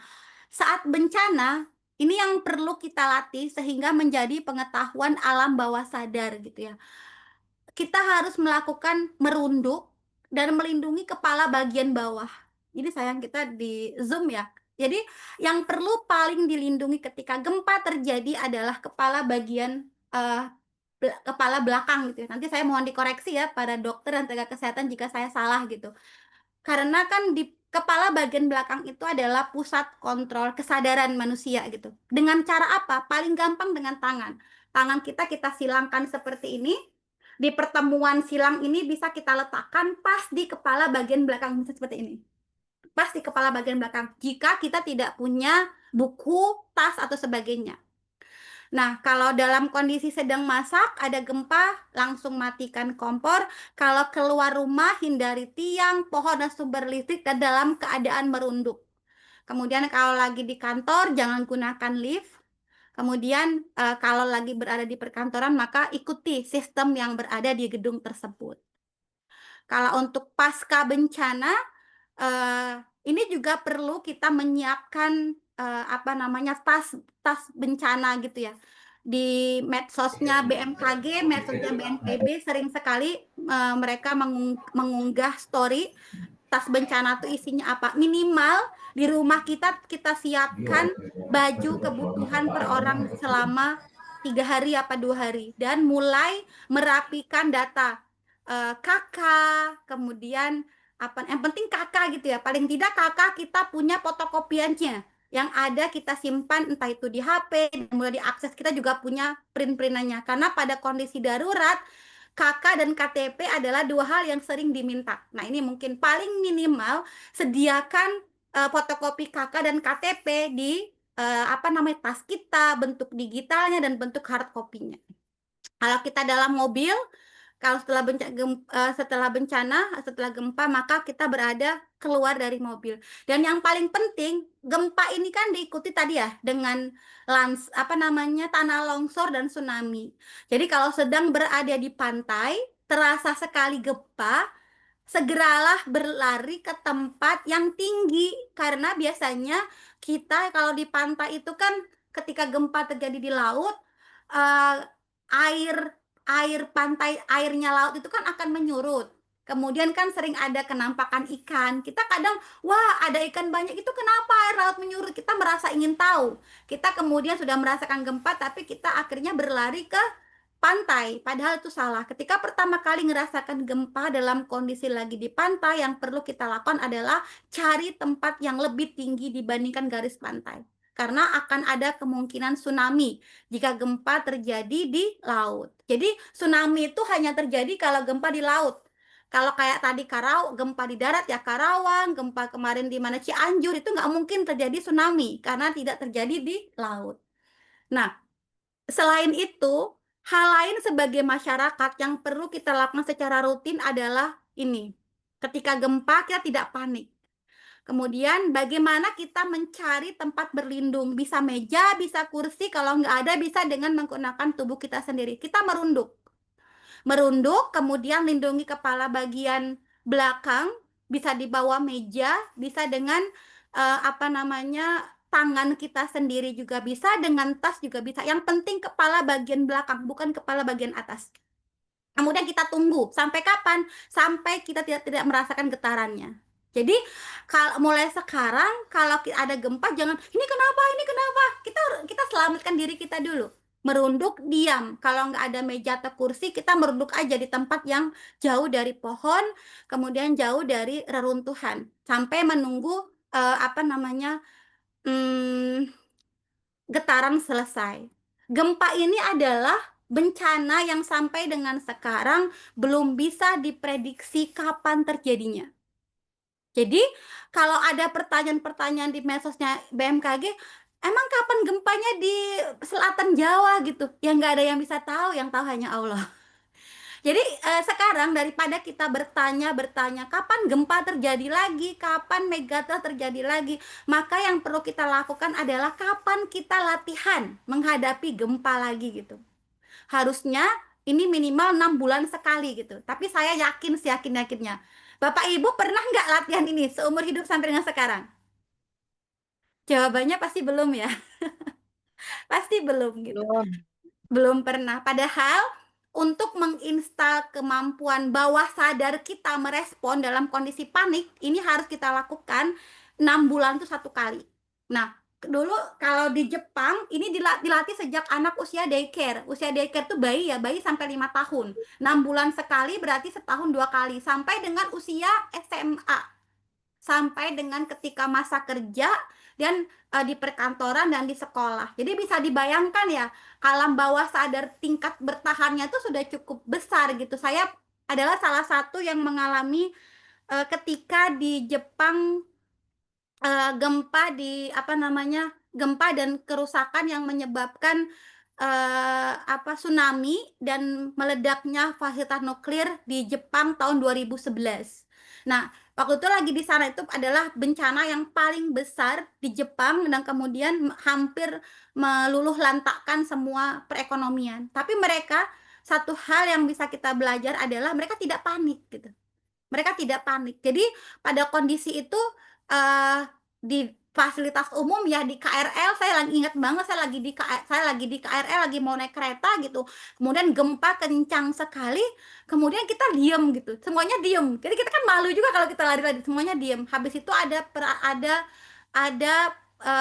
saat bencana ini yang perlu kita latih sehingga menjadi pengetahuan alam bawah sadar gitu ya. Kita harus melakukan merunduk dan melindungi kepala bagian bawah. Jadi sayang kita di Zoom ya. Jadi yang perlu paling dilindungi ketika gempa terjadi adalah kepala bagian kepala belakang gitu ya. Nanti saya mohon dikoreksi ya para dokter dan tenaga kesehatan jika saya salah gitu. Karena kan di kepala bagian belakang itu adalah pusat kontrol kesadaran manusia gitu. Dengan cara apa? Paling gampang dengan tangan. Tangan kita silangkan seperti ini. Di pertemuan silang ini bisa kita letakkan pas di kepala bagian belakang seperti ini. Pas di kepala bagian belakang. Jika kita tidak punya buku, tas, atau sebagainya. Nah, kalau dalam kondisi sedang masak, ada gempa, langsung matikan kompor. Kalau keluar rumah, hindari tiang, pohon, dan sumber listrik dan dalam keadaan merunduk. Kemudian kalau lagi di kantor, jangan gunakan lift. Kemudian kalau lagi berada di perkantoran, maka ikuti sistem yang berada di gedung tersebut. Kalau untuk pasca bencana, ini juga perlu kita menyiapkan tas bencana gitu ya. Di medsosnya BMKG, medsosnya BNPB sering sekali mereka mengunggah story tas bencana itu isinya apa. Minimal di rumah kita siapkan baju kebutuhan per orang selama 3 hari apa 2 hari dan mulai merapikan data KK, kemudian yang penting KK gitu ya, paling tidak KK kita punya fotokopiannya yang ada kita simpan entah itu di HP, mulai diakses kita juga punya print-printannya karena pada kondisi darurat KK dan KTP adalah 2 hal yang sering diminta. Nah, ini mungkin paling minimal sediakan fotokopi KK dan KTP di tas kita, bentuk digitalnya dan bentuk hard copy-nya. Kalau kita dalam mobil, kalau setelah gempa, maka kita berada keluar dari mobil. Dan yang paling penting, gempa ini kan diikuti tadi ya dengan tanah longsor dan tsunami. Jadi kalau sedang berada di pantai, terasa sekali gempa, segeralah berlari ke tempat yang tinggi karena biasanya kita kalau di pantai itu kan ketika gempa terjadi di laut, airnya laut itu kan akan menyurut. Kemudian kan sering ada kenampakan ikan. Kita kadang, wah ada ikan banyak itu kenapa air laut menyurut? Kita merasa ingin tahu. Kita kemudian sudah merasakan gempa tapi kita akhirnya berlari ke pantai. Padahal itu salah. Ketika pertama kali ngerasakan gempa dalam kondisi lagi di pantai, yang perlu kita lakukan adalah cari tempat yang lebih tinggi dibandingkan garis pantai. Karena akan ada kemungkinan tsunami jika gempa terjadi di laut. Jadi tsunami itu hanya terjadi kalau gempa di laut. Kalau kayak tadi gempa di darat ya Karawang, gempa kemarin di mana Cianjur itu nggak mungkin terjadi tsunami karena tidak terjadi di laut. Nah, Selain itu, hal lain sebagai masyarakat yang perlu kita lakukan secara rutin adalah ini. Ketika gempa, kita tidak panik. Kemudian bagaimana kita mencari tempat berlindung. Bisa meja, bisa kursi, kalau nggak ada bisa dengan menggunakan tubuh kita sendiri. Kita merunduk. Merunduk, kemudian lindungi kepala bagian belakang, bisa di bawah meja, bisa dengan tangan kita sendiri juga bisa, dengan tas juga bisa. Yang penting kepala bagian belakang, bukan kepala bagian atas. Kemudian kita tunggu sampai kapan? Sampai kita tidak merasakan getarannya. Jadi kalau mulai sekarang kalau ada gempa jangan ini kenapa? Kita selamatkan diri kita dulu. Merunduk, diam. Kalau nggak ada meja atau kursi, kita merunduk aja di tempat yang jauh dari pohon, kemudian jauh dari reruntuhan sampai menunggu getaran selesai. Gempa ini adalah bencana yang sampai dengan sekarang belum bisa diprediksi kapan terjadinya. Jadi, kalau ada pertanyaan-pertanyaan di medsosnya BMKG, emang kapan gempanya di selatan Jawa gitu? Ya nggak ada yang bisa tahu, yang tahu hanya Allah. Jadi sekarang daripada kita bertanya kapan gempa terjadi lagi, kapan megatrust terjadi lagi, maka yang perlu kita lakukan adalah kapan kita latihan menghadapi gempa lagi gitu. Harusnya ini minimal 6 bulan sekali gitu. Tapi saya yakin seyakin-yakinnya. Bapak Ibu pernah nggak latihan ini seumur hidup sampai dengan sekarang? Jawabannya pasti belum ya. Pasti belum gitu. Belum pernah. Padahal untuk menginstal kemampuan bawah sadar kita merespon dalam kondisi panik, ini harus kita lakukan 6 bulan itu 1 kali. Nah, dulu kalau di Jepang, ini dilatih sejak anak usia daycare. Usia daycare itu bayi ya, bayi sampai 5 tahun. 6 bulan sekali berarti setahun 2 kali. Sampai dengan usia SMA. Sampai dengan ketika masa kerja dan di perkantoran dan di sekolah. Jadi bisa dibayangkan ya, alam bawah sadar tingkat bertahannya itu sudah cukup besar gitu. Saya adalah salah satu yang mengalami ketika di Jepang gempa dan kerusakan yang menyebabkan tsunami dan meledaknya fasilitas nuklir di Jepang tahun 2011. Nah, waktu itu lagi di sana itu adalah bencana yang paling besar di Jepang dan kemudian hampir meluluh lantakkan semua perekonomian. Tapi mereka, satu hal yang bisa kita belajar adalah mereka tidak panik gitu. Mereka tidak panik. Jadi pada kondisi itu di fasilitas umum ya, di KRL, saya lagi ingat banget, saya lagi di KRL lagi mau naik kereta gitu, kemudian gempa kencang sekali, kemudian kita diem gitu, semuanya diem. Jadi kita kan malu juga kalau kita lari-lari, semuanya diem. Habis itu ada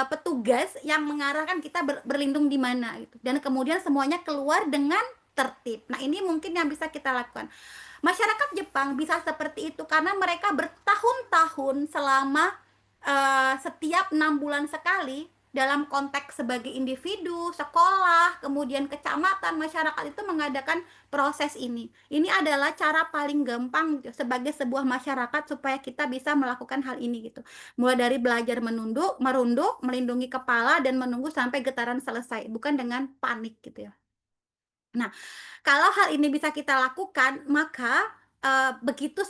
petugas yang mengarahkan kita berlindung di mana gitu, dan kemudian semuanya keluar dengan tertib. Nah, ini mungkin yang bisa kita lakukan. Masyarakat Jepang bisa seperti itu karena mereka bertahun-tahun selama setiap 6 bulan sekali dalam konteks sebagai individu, sekolah, kemudian kecamatan, masyarakat itu mengadakan proses ini. Ini adalah cara paling gampang gitu, sebagai sebuah masyarakat supaya kita bisa melakukan hal ini gitu. Mulai dari belajar merunduk, melindungi kepala dan menunggu sampai getaran selesai, bukan dengan panik gitu ya. Nah, kalau hal ini bisa kita lakukan, maka begitu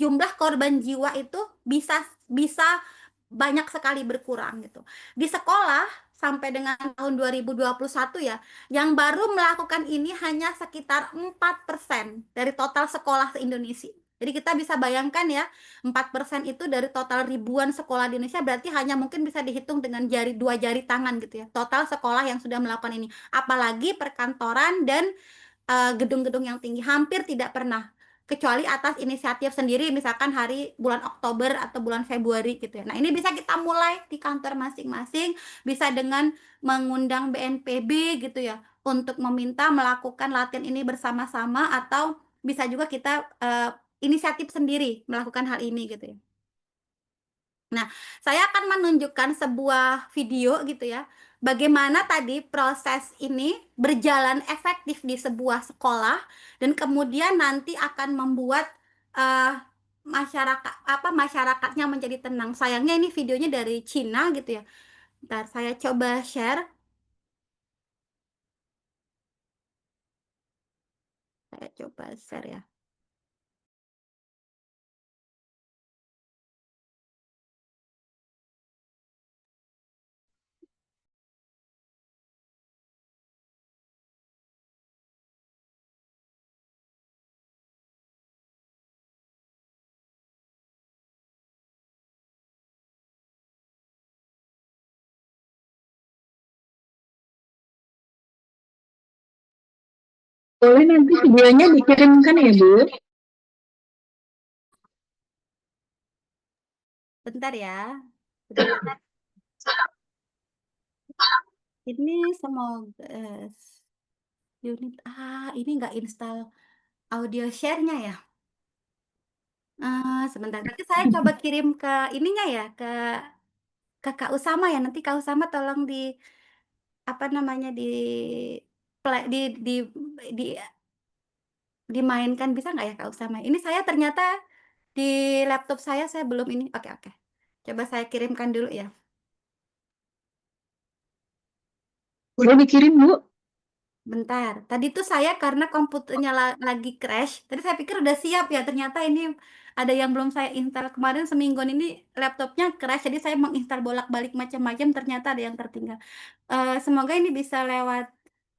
jumlah korban jiwa itu bisa banyak sekali berkurang gitu. Di sekolah sampai dengan tahun 2021 ya, yang baru melakukan ini hanya sekitar 4% dari total sekolah se-Indonesia. Jadi kita bisa bayangkan ya, 4% itu dari total ribuan sekolah di Indonesia berarti hanya mungkin bisa dihitung dengan 2 jari tangan gitu ya. Total sekolah yang sudah melakukan ini. Apalagi perkantoran dan gedung-gedung yang tinggi, hampir tidak pernah, kecuali atas inisiatif sendiri, misalkan bulan Oktober atau bulan Februari gitu ya. Nah, ini bisa kita mulai di kantor masing-masing, bisa dengan mengundang BNPB gitu ya, untuk meminta melakukan latihan ini bersama-sama, atau bisa juga kita inisiatif sendiri melakukan hal ini gitu ya. Nah, saya akan menunjukkan sebuah video gitu ya, bagaimana tadi proses ini berjalan efektif di sebuah sekolah, dan kemudian nanti akan membuat masyarakatnya menjadi tenang. Sayangnya ini videonya dari Cina gitu ya. Ntar saya coba share. Saya coba share ya.
Boleh nanti videonya dikirimkan ya, Bu?
Bentar ya. Bentar. Ini semoga unit ini nggak install audio share-nya ya. Sebentar. Nanti saya coba kirim ke ininya ya, ke Kak Usama ya. Nanti Kak Usama tolong di apa namanya di dimainkan bisa nggak ya Kak Usama? Ini saya ternyata di laptop saya belum ini. Oke oke. Coba saya kirimkan dulu ya.
Boleh dikirim, Bu?
Bentar. Tadi tuh saya karena komputernya lagi crash. Tadi saya pikir udah siap ya. Ternyata ini ada yang belum saya install kemarin semingguan ini laptopnya crash. Jadi saya menginstal bolak-balik macam-macam. Ternyata ada yang tertinggal. Semoga ini bisa lewat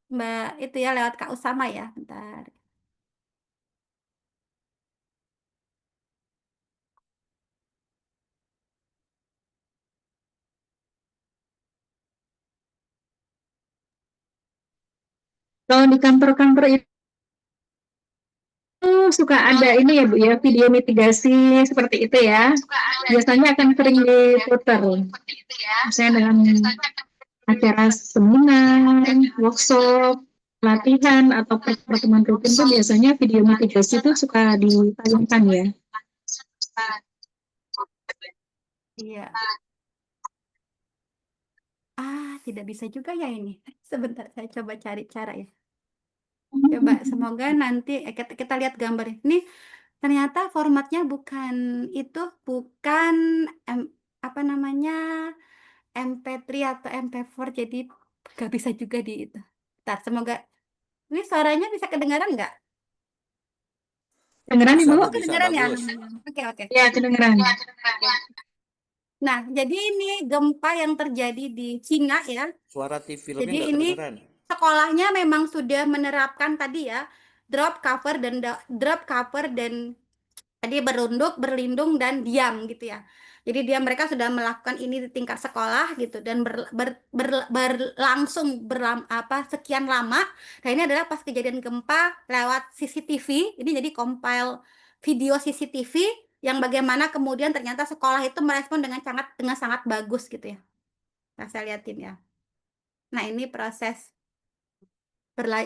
Mbak itu ya lewat Kak Usama ya. Bentar.
Kalau di kantor-kantor itu suka ada ini ya, Bu, ya, video mitigasi seperti itu ya. Biasanya akan sering diputar. Misalnya dalam acara seminar, workshop, latihan, atau pertemuan rutin itu biasanya video mitigasi itu suka ditayangkan ya.
Iya. Tidak bisa juga ya ini. Sebentar saya coba cari cara ya. Coba semoga nanti kita lihat gambar ini. Ternyata formatnya bukan apa namanya MP3 atau MP4 jadi nggak bisa juga di itu. Ntar semoga ini suaranya bisa kedengaran nggak?
Kedengeran,
Bisa,
Ibu?
Bu, bisa.
Kedengaran ya?
Bagus.
Oke oke.
Ya, kedengeran.
Nah, jadi ini gempa yang terjadi di Cina ya.
Suara filmnya
Jadi
nggak
ini
kedengeran.
sekolahnya memang sudah menerapkan tadi ya drop cover dan tadi berunduk, berlindung dan diam gitu ya. Jadi mereka sudah melakukan ini di tingkat sekolah gitu dan berlangsung sekian lama. Nah, ini adalah pas kejadian gempa lewat CCTV. Ini jadi compile video CCTV yang bagaimana kemudian ternyata sekolah itu merespon dengan sangat bagus gitu ya. Nah, saya liatin ya. Nah, ini proses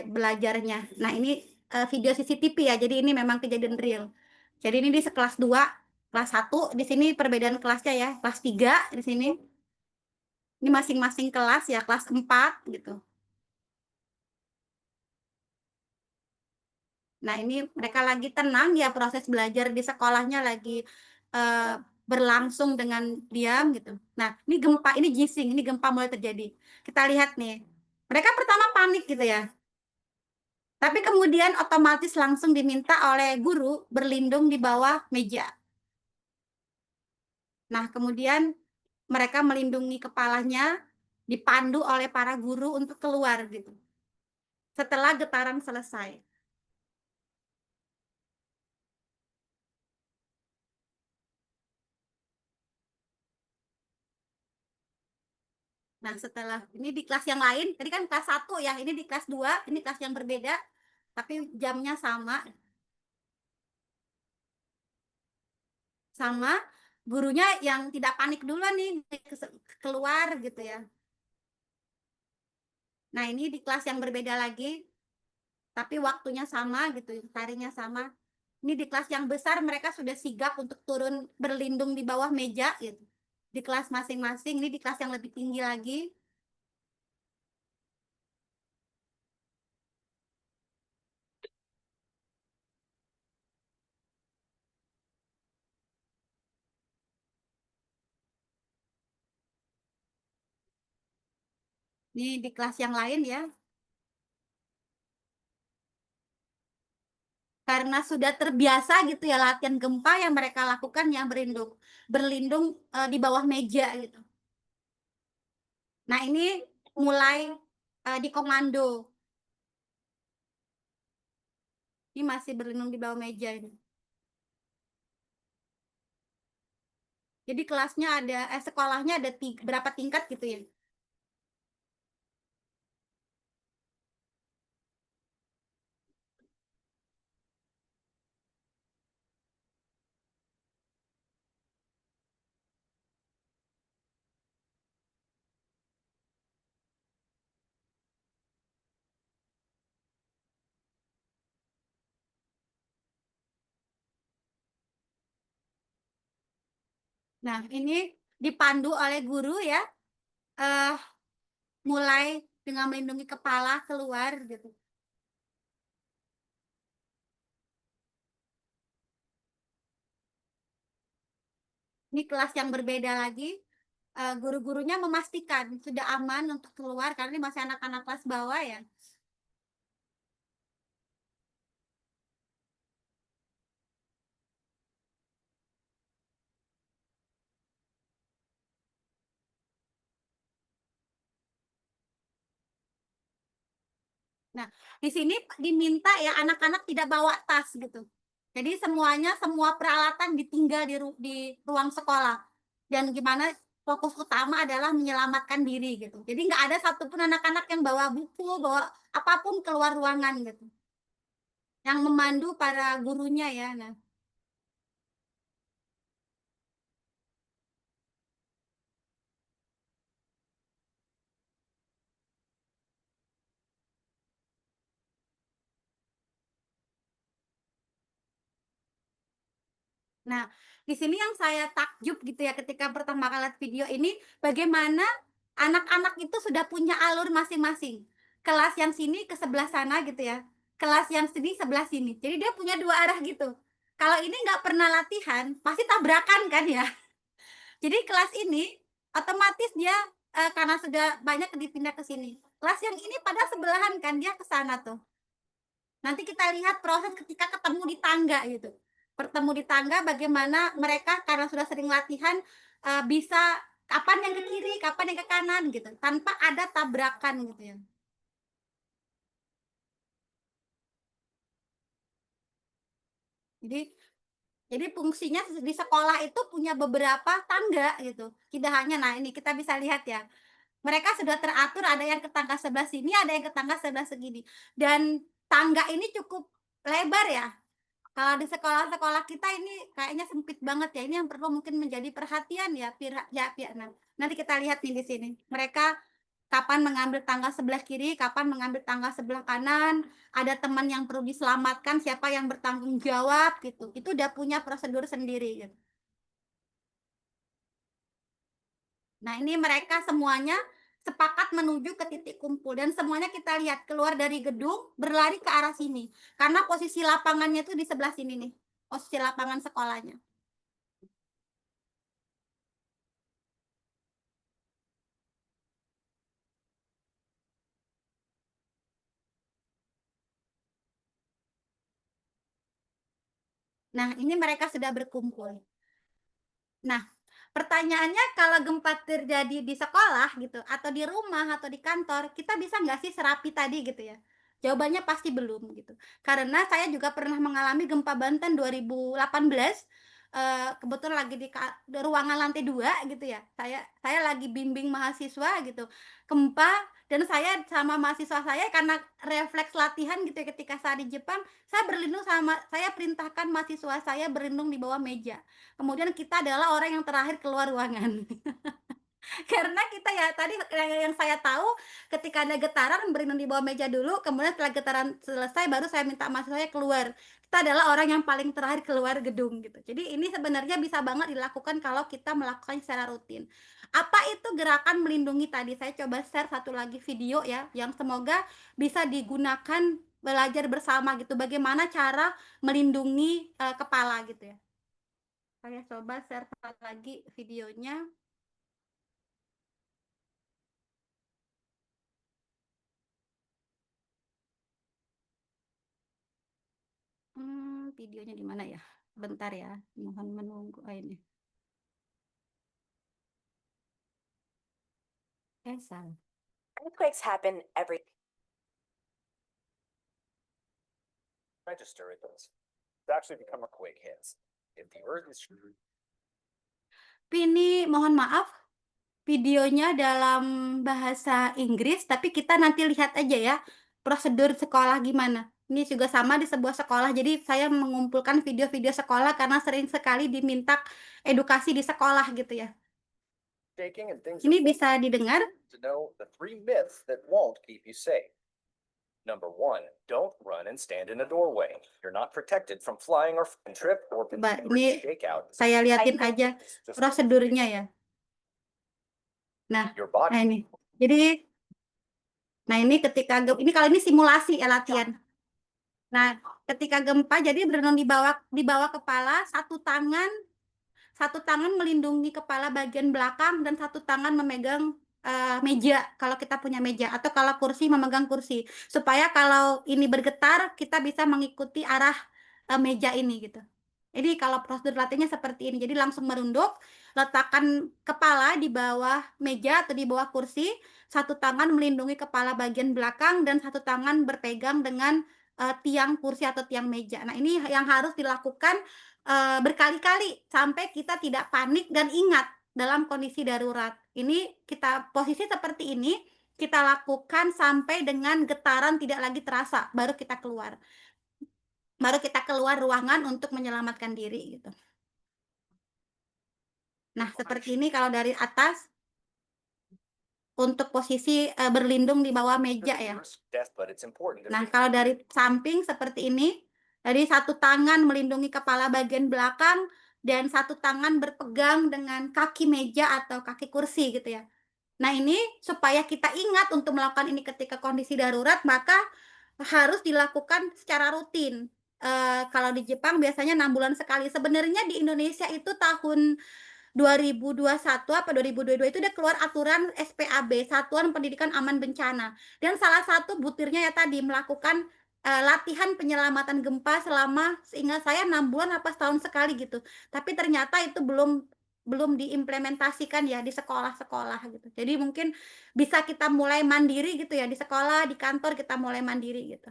belajarnya. Nah, ini video CCTV ya. Jadi ini memang kejadian real. Jadi ini di kelas 2, kelas 1, di sini perbedaan kelasnya ya. Kelas 3 di sini. Ini masing-masing kelas ya, kelas 4 gitu. Nah, ini mereka lagi tenang ya, proses belajar di sekolahnya lagi berlangsung dengan diam gitu. Nah, ini gempa, ini gising, ini gempa mulai terjadi. Kita lihat nih. Mereka pertama panik gitu ya. Tapi kemudian otomatis langsung diminta oleh guru berlindung di bawah meja. Nah, kemudian mereka melindungi kepalanya, dipandu oleh para guru untuk keluar gitu. Setelah getaran selesai. Nah, setelah ini di kelas yang lain, tadi kan kelas 1 ya, ini di kelas 2, ini kelas yang berbeda, tapi jamnya sama. Sama gurunya yang tidak panik duluan nih keluar gitu ya. Nah, ini di kelas yang berbeda lagi, tapi waktunya sama gitu, harinya sama. Ini di kelas yang besar mereka sudah sigap untuk turun berlindung di bawah meja gitu. Di kelas masing-masing, ini di kelas yang lebih tinggi lagi. Ini di kelas yang lain ya. karena sudah terbiasa gitu ya latihan gempa yang mereka lakukan yang berlindung di bawah meja gitu. Nah, ini mulai di komando. Ini masih berlindung di bawah meja ini. Jadi kelasnya sekolahnya ada berapa tingkat gitu ya. Nah, ini dipandu oleh guru ya, eh mulai dengan melindungi kepala keluar gitu. Ini kelas yang berbeda lagi. Guru-gurunya memastikan sudah aman untuk keluar karena ini masih anak-anak kelas bawah ya. Nah, di sini diminta ya anak-anak tidak bawa tas gitu. Jadi semua peralatan ditinggal di ruang sekolah. Dan gimana fokus utama adalah menyelamatkan diri gitu. Jadi nggak ada satupun anak-anak yang bawa buku, bawa apapun keluar ruangan gitu. Yang memandu para gurunya ya. Nah, Nah, di sini yang saya takjub gitu ya ketika pertama kali lihat video ini, bagaimana anak-anak itu sudah punya alur masing-masing. Kelas yang sini ke sebelah sana gitu ya. Kelas yang sini sebelah sini. Jadi dia punya dua arah gitu. Kalau ini nggak pernah latihan, pasti tabrakan kan ya. Jadi kelas ini otomatis dia karena sudah banyak dipindah ke sini. Kelas yang ini pada sebelahan kan dia ke sana tuh. Nanti kita lihat proses ketika ketemu di tangga gitu. Bertemu di tangga bagaimana mereka karena sudah sering latihan bisa kapan yang ke kiri, kapan yang ke kanan gitu, tanpa ada tabrakan gitu ya. Jadi jadi fungsinya di sekolah itu punya beberapa tangga gitu. Tidak hanya nah ini kita bisa lihat ya. Mereka sudah teratur ada yang ke tangga sebelah sini, ada yang ke tangga sebelah segini. Dan tangga ini cukup lebar ya. Kalau di sekolah-sekolah kita ini kayaknya sempit banget ya. Ini yang perlu mungkin menjadi perhatian ya pihak. Nah, nanti kita lihat nih di sini. Mereka kapan mengambil tangga sebelah kiri, kapan mengambil tangga sebelah kanan, ada teman yang perlu diselamatkan, siapa yang bertanggung jawab gitu. Itu udah punya prosedur sendiri gitu. Nah, ini mereka semuanya sepakat menuju ke titik kumpul dan semuanya kita lihat keluar dari gedung berlari ke arah sini. Karena posisi lapangannya itu di sebelah sini nih. Posisi lapangan sekolahnya. Nah, ini mereka sudah berkumpul. Nah, pertanyaannya kalau gempa terjadi di sekolah gitu, atau di rumah, atau di kantor, kita bisa nggak sih serapi tadi gitu ya? Jawabannya pasti belum gitu. Karena saya juga pernah mengalami gempa Banten 2018, kebetulan lagi di ruangan lantai 2 gitu ya. Saya lagi bimbing mahasiswa gitu, gempa dan saya sama mahasiswa saya karena refleks latihan gitu ya ketika saat di Jepang, saya perintahkan mahasiswa saya berlindung di bawah meja. Kemudian kita adalah orang yang terakhir keluar ruangan. Karena kita ya tadi yang saya tahu ketika ada getaran berlindung di bawah meja dulu, kemudian setelah getaran selesai baru saya minta mahasiswa saya keluar. Kita adalah orang yang paling terakhir keluar gedung gitu. Jadi ini sebenarnya bisa banget dilakukan kalau kita melakukan secara rutin. Apa itu gerakan melindungi tadi? Saya coba share satu lagi video ya yang semoga bisa digunakan belajar bersama gitu. Bagaimana cara melindungi kepala gitu ya. Saya coba share lagi videonya. Videonya di mana ya? Bentar ya, mohon menunggu. Ini. Salah.
Earthquakes happen every
register it does. It's actually become a quake hits. If the earth is
Ini mohon maaf, videonya dalam bahasa Inggris, tapi kita nanti lihat aja ya prosedur sekolah gimana. Ini juga sama di sebuah sekolah, jadi saya mengumpulkan video-video sekolah karena sering sekali diminta edukasi di sekolah gitu ya.
shaking and things
Ini bisa didengar.
to know the 3 myths that won't keep you safe. Number 1, don't run and stand in a doorway. You're not protected from flying or trip or
Coba ini
shakeout.
saya liatin aja prosedurnya ya. Nah,
Your body
nah ini. Jadi, nah ini ketika ini kalau ini simulasi ya latihan. Nah, ketika gempa jadi berenang di bawah kepala, satu tangan melindungi kepala bagian belakang dan satu tangan memegang meja kalau kita punya meja, atau kalau kursi memegang kursi, supaya kalau ini bergetar kita bisa mengikuti arah meja ini gitu. Jadi kalau prosedur latihannya seperti ini, jadi langsung merunduk, letakkan kepala di bawah meja atau di bawah kursi, satu tangan melindungi kepala bagian belakang dan satu tangan berpegang dengan tiang kursi atau tiang meja. Nah, ini yang harus dilakukan berkali-kali sampai kita tidak panik dan ingat dalam kondisi darurat. Ini kita posisi seperti ini kita lakukan sampai dengan getaran tidak lagi terasa, baru kita keluar. Baru kita keluar ruangan untuk menyelamatkan diri gitu. Nah, seperti ini kalau dari atas untuk posisi berlindung di bawah meja ya. Nah, kalau dari samping seperti ini, jadi satu tangan melindungi kepala bagian belakang dan satu tangan berpegang dengan kaki meja atau kaki kursi gitu ya. Nah, ini supaya kita ingat untuk melakukan ini ketika kondisi darurat, maka harus dilakukan secara rutin. Kalau di Jepang biasanya 6 bulan sekali. Sebenarnya di Indonesia itu tahun 2021 apa 2022 itu udah keluar aturan SPAB, Satuan Pendidikan Aman Bencana. Dan salah satu butirnya ya tadi melakukan latihan penyelamatan gempa selama seingat saya 6 bulan apa setahun sekali gitu. Tapi ternyata itu belum diimplementasikan ya di sekolah-sekolah gitu. Jadi mungkin bisa kita mulai mandiri gitu ya di sekolah, di kantor kita mulai mandiri gitu.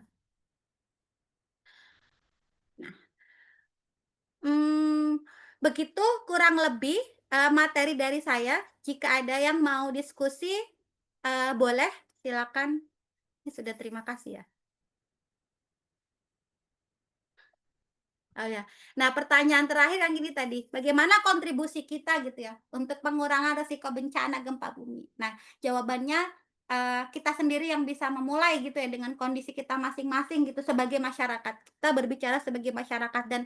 Begitu kurang lebih materi dari saya. Jika ada yang mau diskusi, boleh silakan. Ini sudah terima kasih ya. Oh ya. Nah, pertanyaan terakhir yang gini tadi, bagaimana kontribusi kita gitu ya untuk pengurangan risiko bencana gempa bumi? Nah, jawabannya kita sendiri yang bisa memulai gitu ya dengan kondisi kita masing-masing gitu sebagai masyarakat. Kita berbicara sebagai masyarakat dan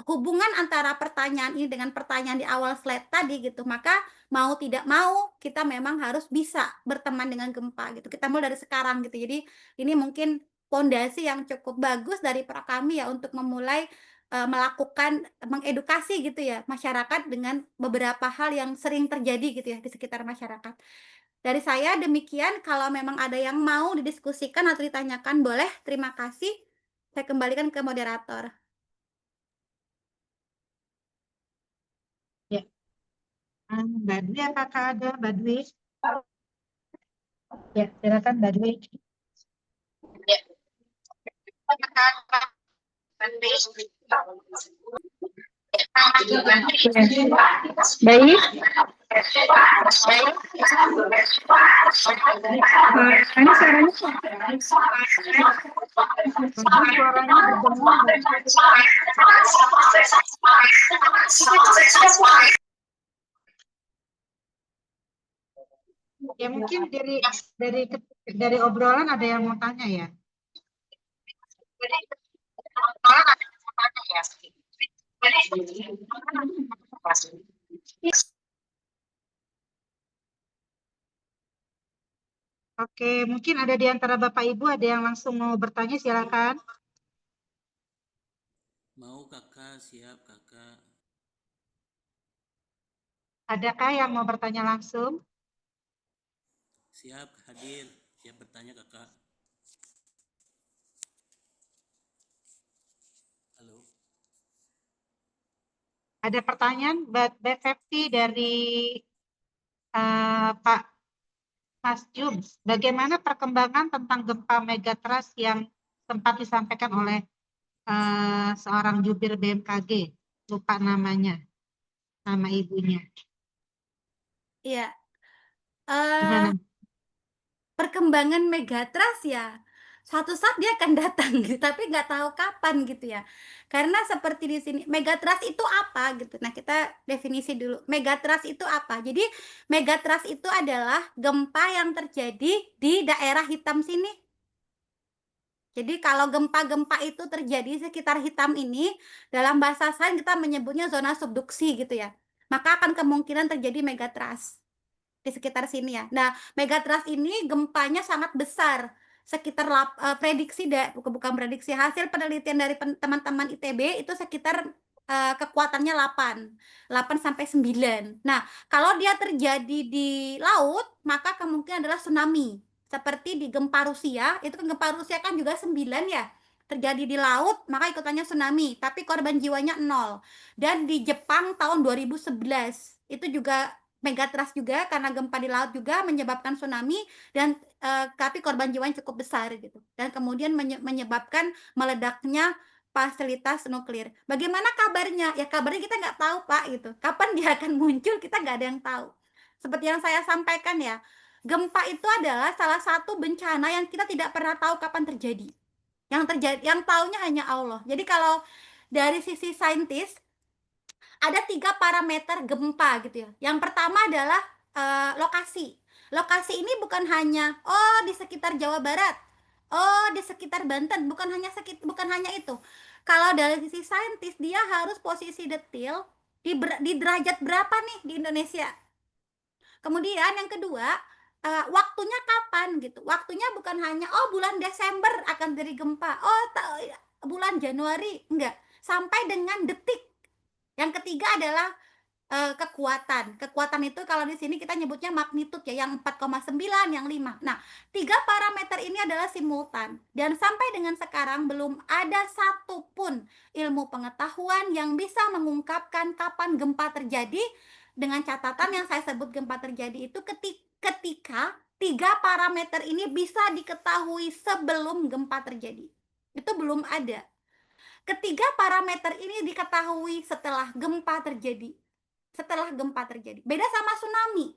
hubungan antara pertanyaan ini dengan pertanyaan di awal slide tadi gitu, maka mau tidak mau kita memang harus bisa berteman dengan gempa gitu. Kita mulai dari sekarang gitu. Jadi ini mungkin pondasi yang cukup bagus dari kami ya untuk memulai melakukan mengedukasi gitu ya masyarakat dengan beberapa hal yang sering terjadi gitu ya di sekitar masyarakat. Dari saya demikian, kalau memang ada yang mau didiskusikan atau ditanyakan boleh. Terima kasih. Saya kembalikan ke moderator.
Ya. Mbak Dwi, apakah ada Mbak Dwi? Ya, silakan Mbak Dwi. Ya.
Baik. Ini suaranya
Ya mungkin dari obrolan ada yang mau tanya ya. Oke, mungkin ada di antara Bapak Ibu ada yang langsung mau bertanya, silakan.
Mau kakak, siap kakak.
Adakah yang mau bertanya langsung?
Siap hadir, siap bertanya kakak.
Ada pertanyaan Fepti dari Pak Mas Jum. Bagaimana perkembangan tentang gempa megatrust yang sempat disampaikan oleh seorang jubir BMKG? Lupa namanya, nama ibunya.
Iya.
Gimana?
Perkembangan megatrust ya suatu saat dia akan datang gitu, tapi nggak tahu kapan gitu ya. Karena seperti di sini megatrust itu apa gitu. Nah, kita definisi dulu. Megatrust itu apa? Jadi megatrust itu adalah gempa yang terjadi di daerah hitam sini. Jadi kalau gempa-gempa itu terjadi sekitar hitam ini, dalam bahasa sains kita menyebutnya zona subduksi gitu ya. Maka akan kemungkinan terjadi megatrust di sekitar sini ya. Nah, megatrust ini gempanya sangat besar. Sekitar prediksi bukan prediksi, hasil penelitian dari teman-teman ITB itu sekitar kekuatannya 8 sampai 9. Nah, kalau dia terjadi di laut, maka kemungkinan adalah tsunami. Seperti di gempa Rusia, itu kan gempa Rusia kan juga 9 ya. Terjadi di laut, maka ikutannya tsunami, tapi korban jiwanya 0. Dan di Jepang tahun 2011, itu juga megatrust juga karena gempa di laut juga menyebabkan tsunami dan tapi korban jiwanya cukup besar gitu. Dan kemudian menyebabkan meledaknya fasilitas nuklir. Bagaimana kabarnya? Ya kabarnya kita nggak tahu Pak gitu. Kapan dia akan muncul kita nggak ada yang tahu. Seperti yang saya sampaikan ya, gempa itu adalah salah satu bencana yang kita tidak pernah tahu kapan terjadi. Yang tahunya hanya Allah. Jadi kalau dari sisi saintis ada 3 parameter gempa gitu ya. Yang pertama adalah lokasi. Lokasi ini bukan hanya di sekitar Jawa Barat, di sekitar Banten, bukan hanya itu. Kalau dari sisi saintis dia harus posisi detil di derajat berapa nih di Indonesia. Kemudian yang kedua, waktunya kapan gitu. Waktunya bukan hanya bulan Desember akan terjadi gempa. Bulan Januari, enggak. Sampai dengan detik. Yang ketiga adalah kekuatan. Kekuatan itu kalau di sini kita nyebutnya magnitud ya, yang 4,9, yang 5. Nah, 3 parameter ini adalah simultan. Dan sampai dengan sekarang belum ada satupun ilmu pengetahuan yang bisa mengungkapkan kapan gempa terjadi, dengan catatan yang saya sebut gempa terjadi itu ketika 3 parameter ini bisa diketahui sebelum gempa terjadi. Itu belum ada. Ketiga parameter ini diketahui setelah gempa terjadi. Beda sama tsunami.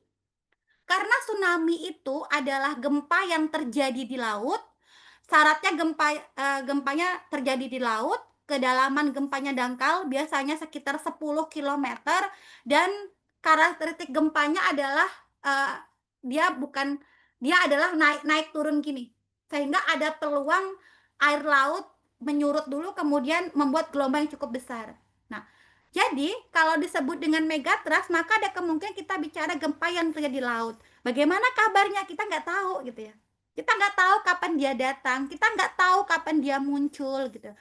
Karena tsunami itu adalah gempa yang terjadi di laut. Syaratnya gempanya terjadi di laut, kedalaman gempanya dangkal, biasanya sekitar 10 km, dan karakteristik gempanya adalah dia adalah naik turun gini. Sehingga ada peluang air laut menyurut dulu kemudian membuat gelombang yang cukup besar. Nah, jadi kalau disebut dengan megatrust maka ada kemungkinan kita bicara gempa yang terjadi di laut. Bagaimana kabarnya kita nggak tahu gitu ya. Kita nggak tahu kapan dia datang, kita nggak tahu kapan dia muncul gitu.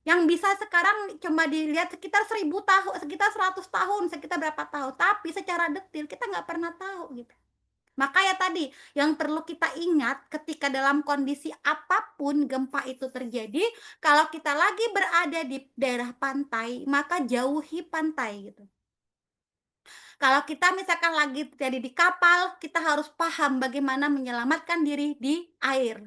Yang bisa sekarang cuma dilihat sekitar 1000 tahun, sekitar 100 tahun, sekitar berapa tahun. Tapi secara detail kita nggak pernah tahu gitu. Maka ya tadi, yang perlu kita ingat ketika dalam kondisi apapun gempa itu terjadi, kalau kita lagi berada di daerah pantai, maka jauhi pantai gitu. Kalau kita misalkan lagi jadi di kapal, kita harus paham bagaimana menyelamatkan diri di air.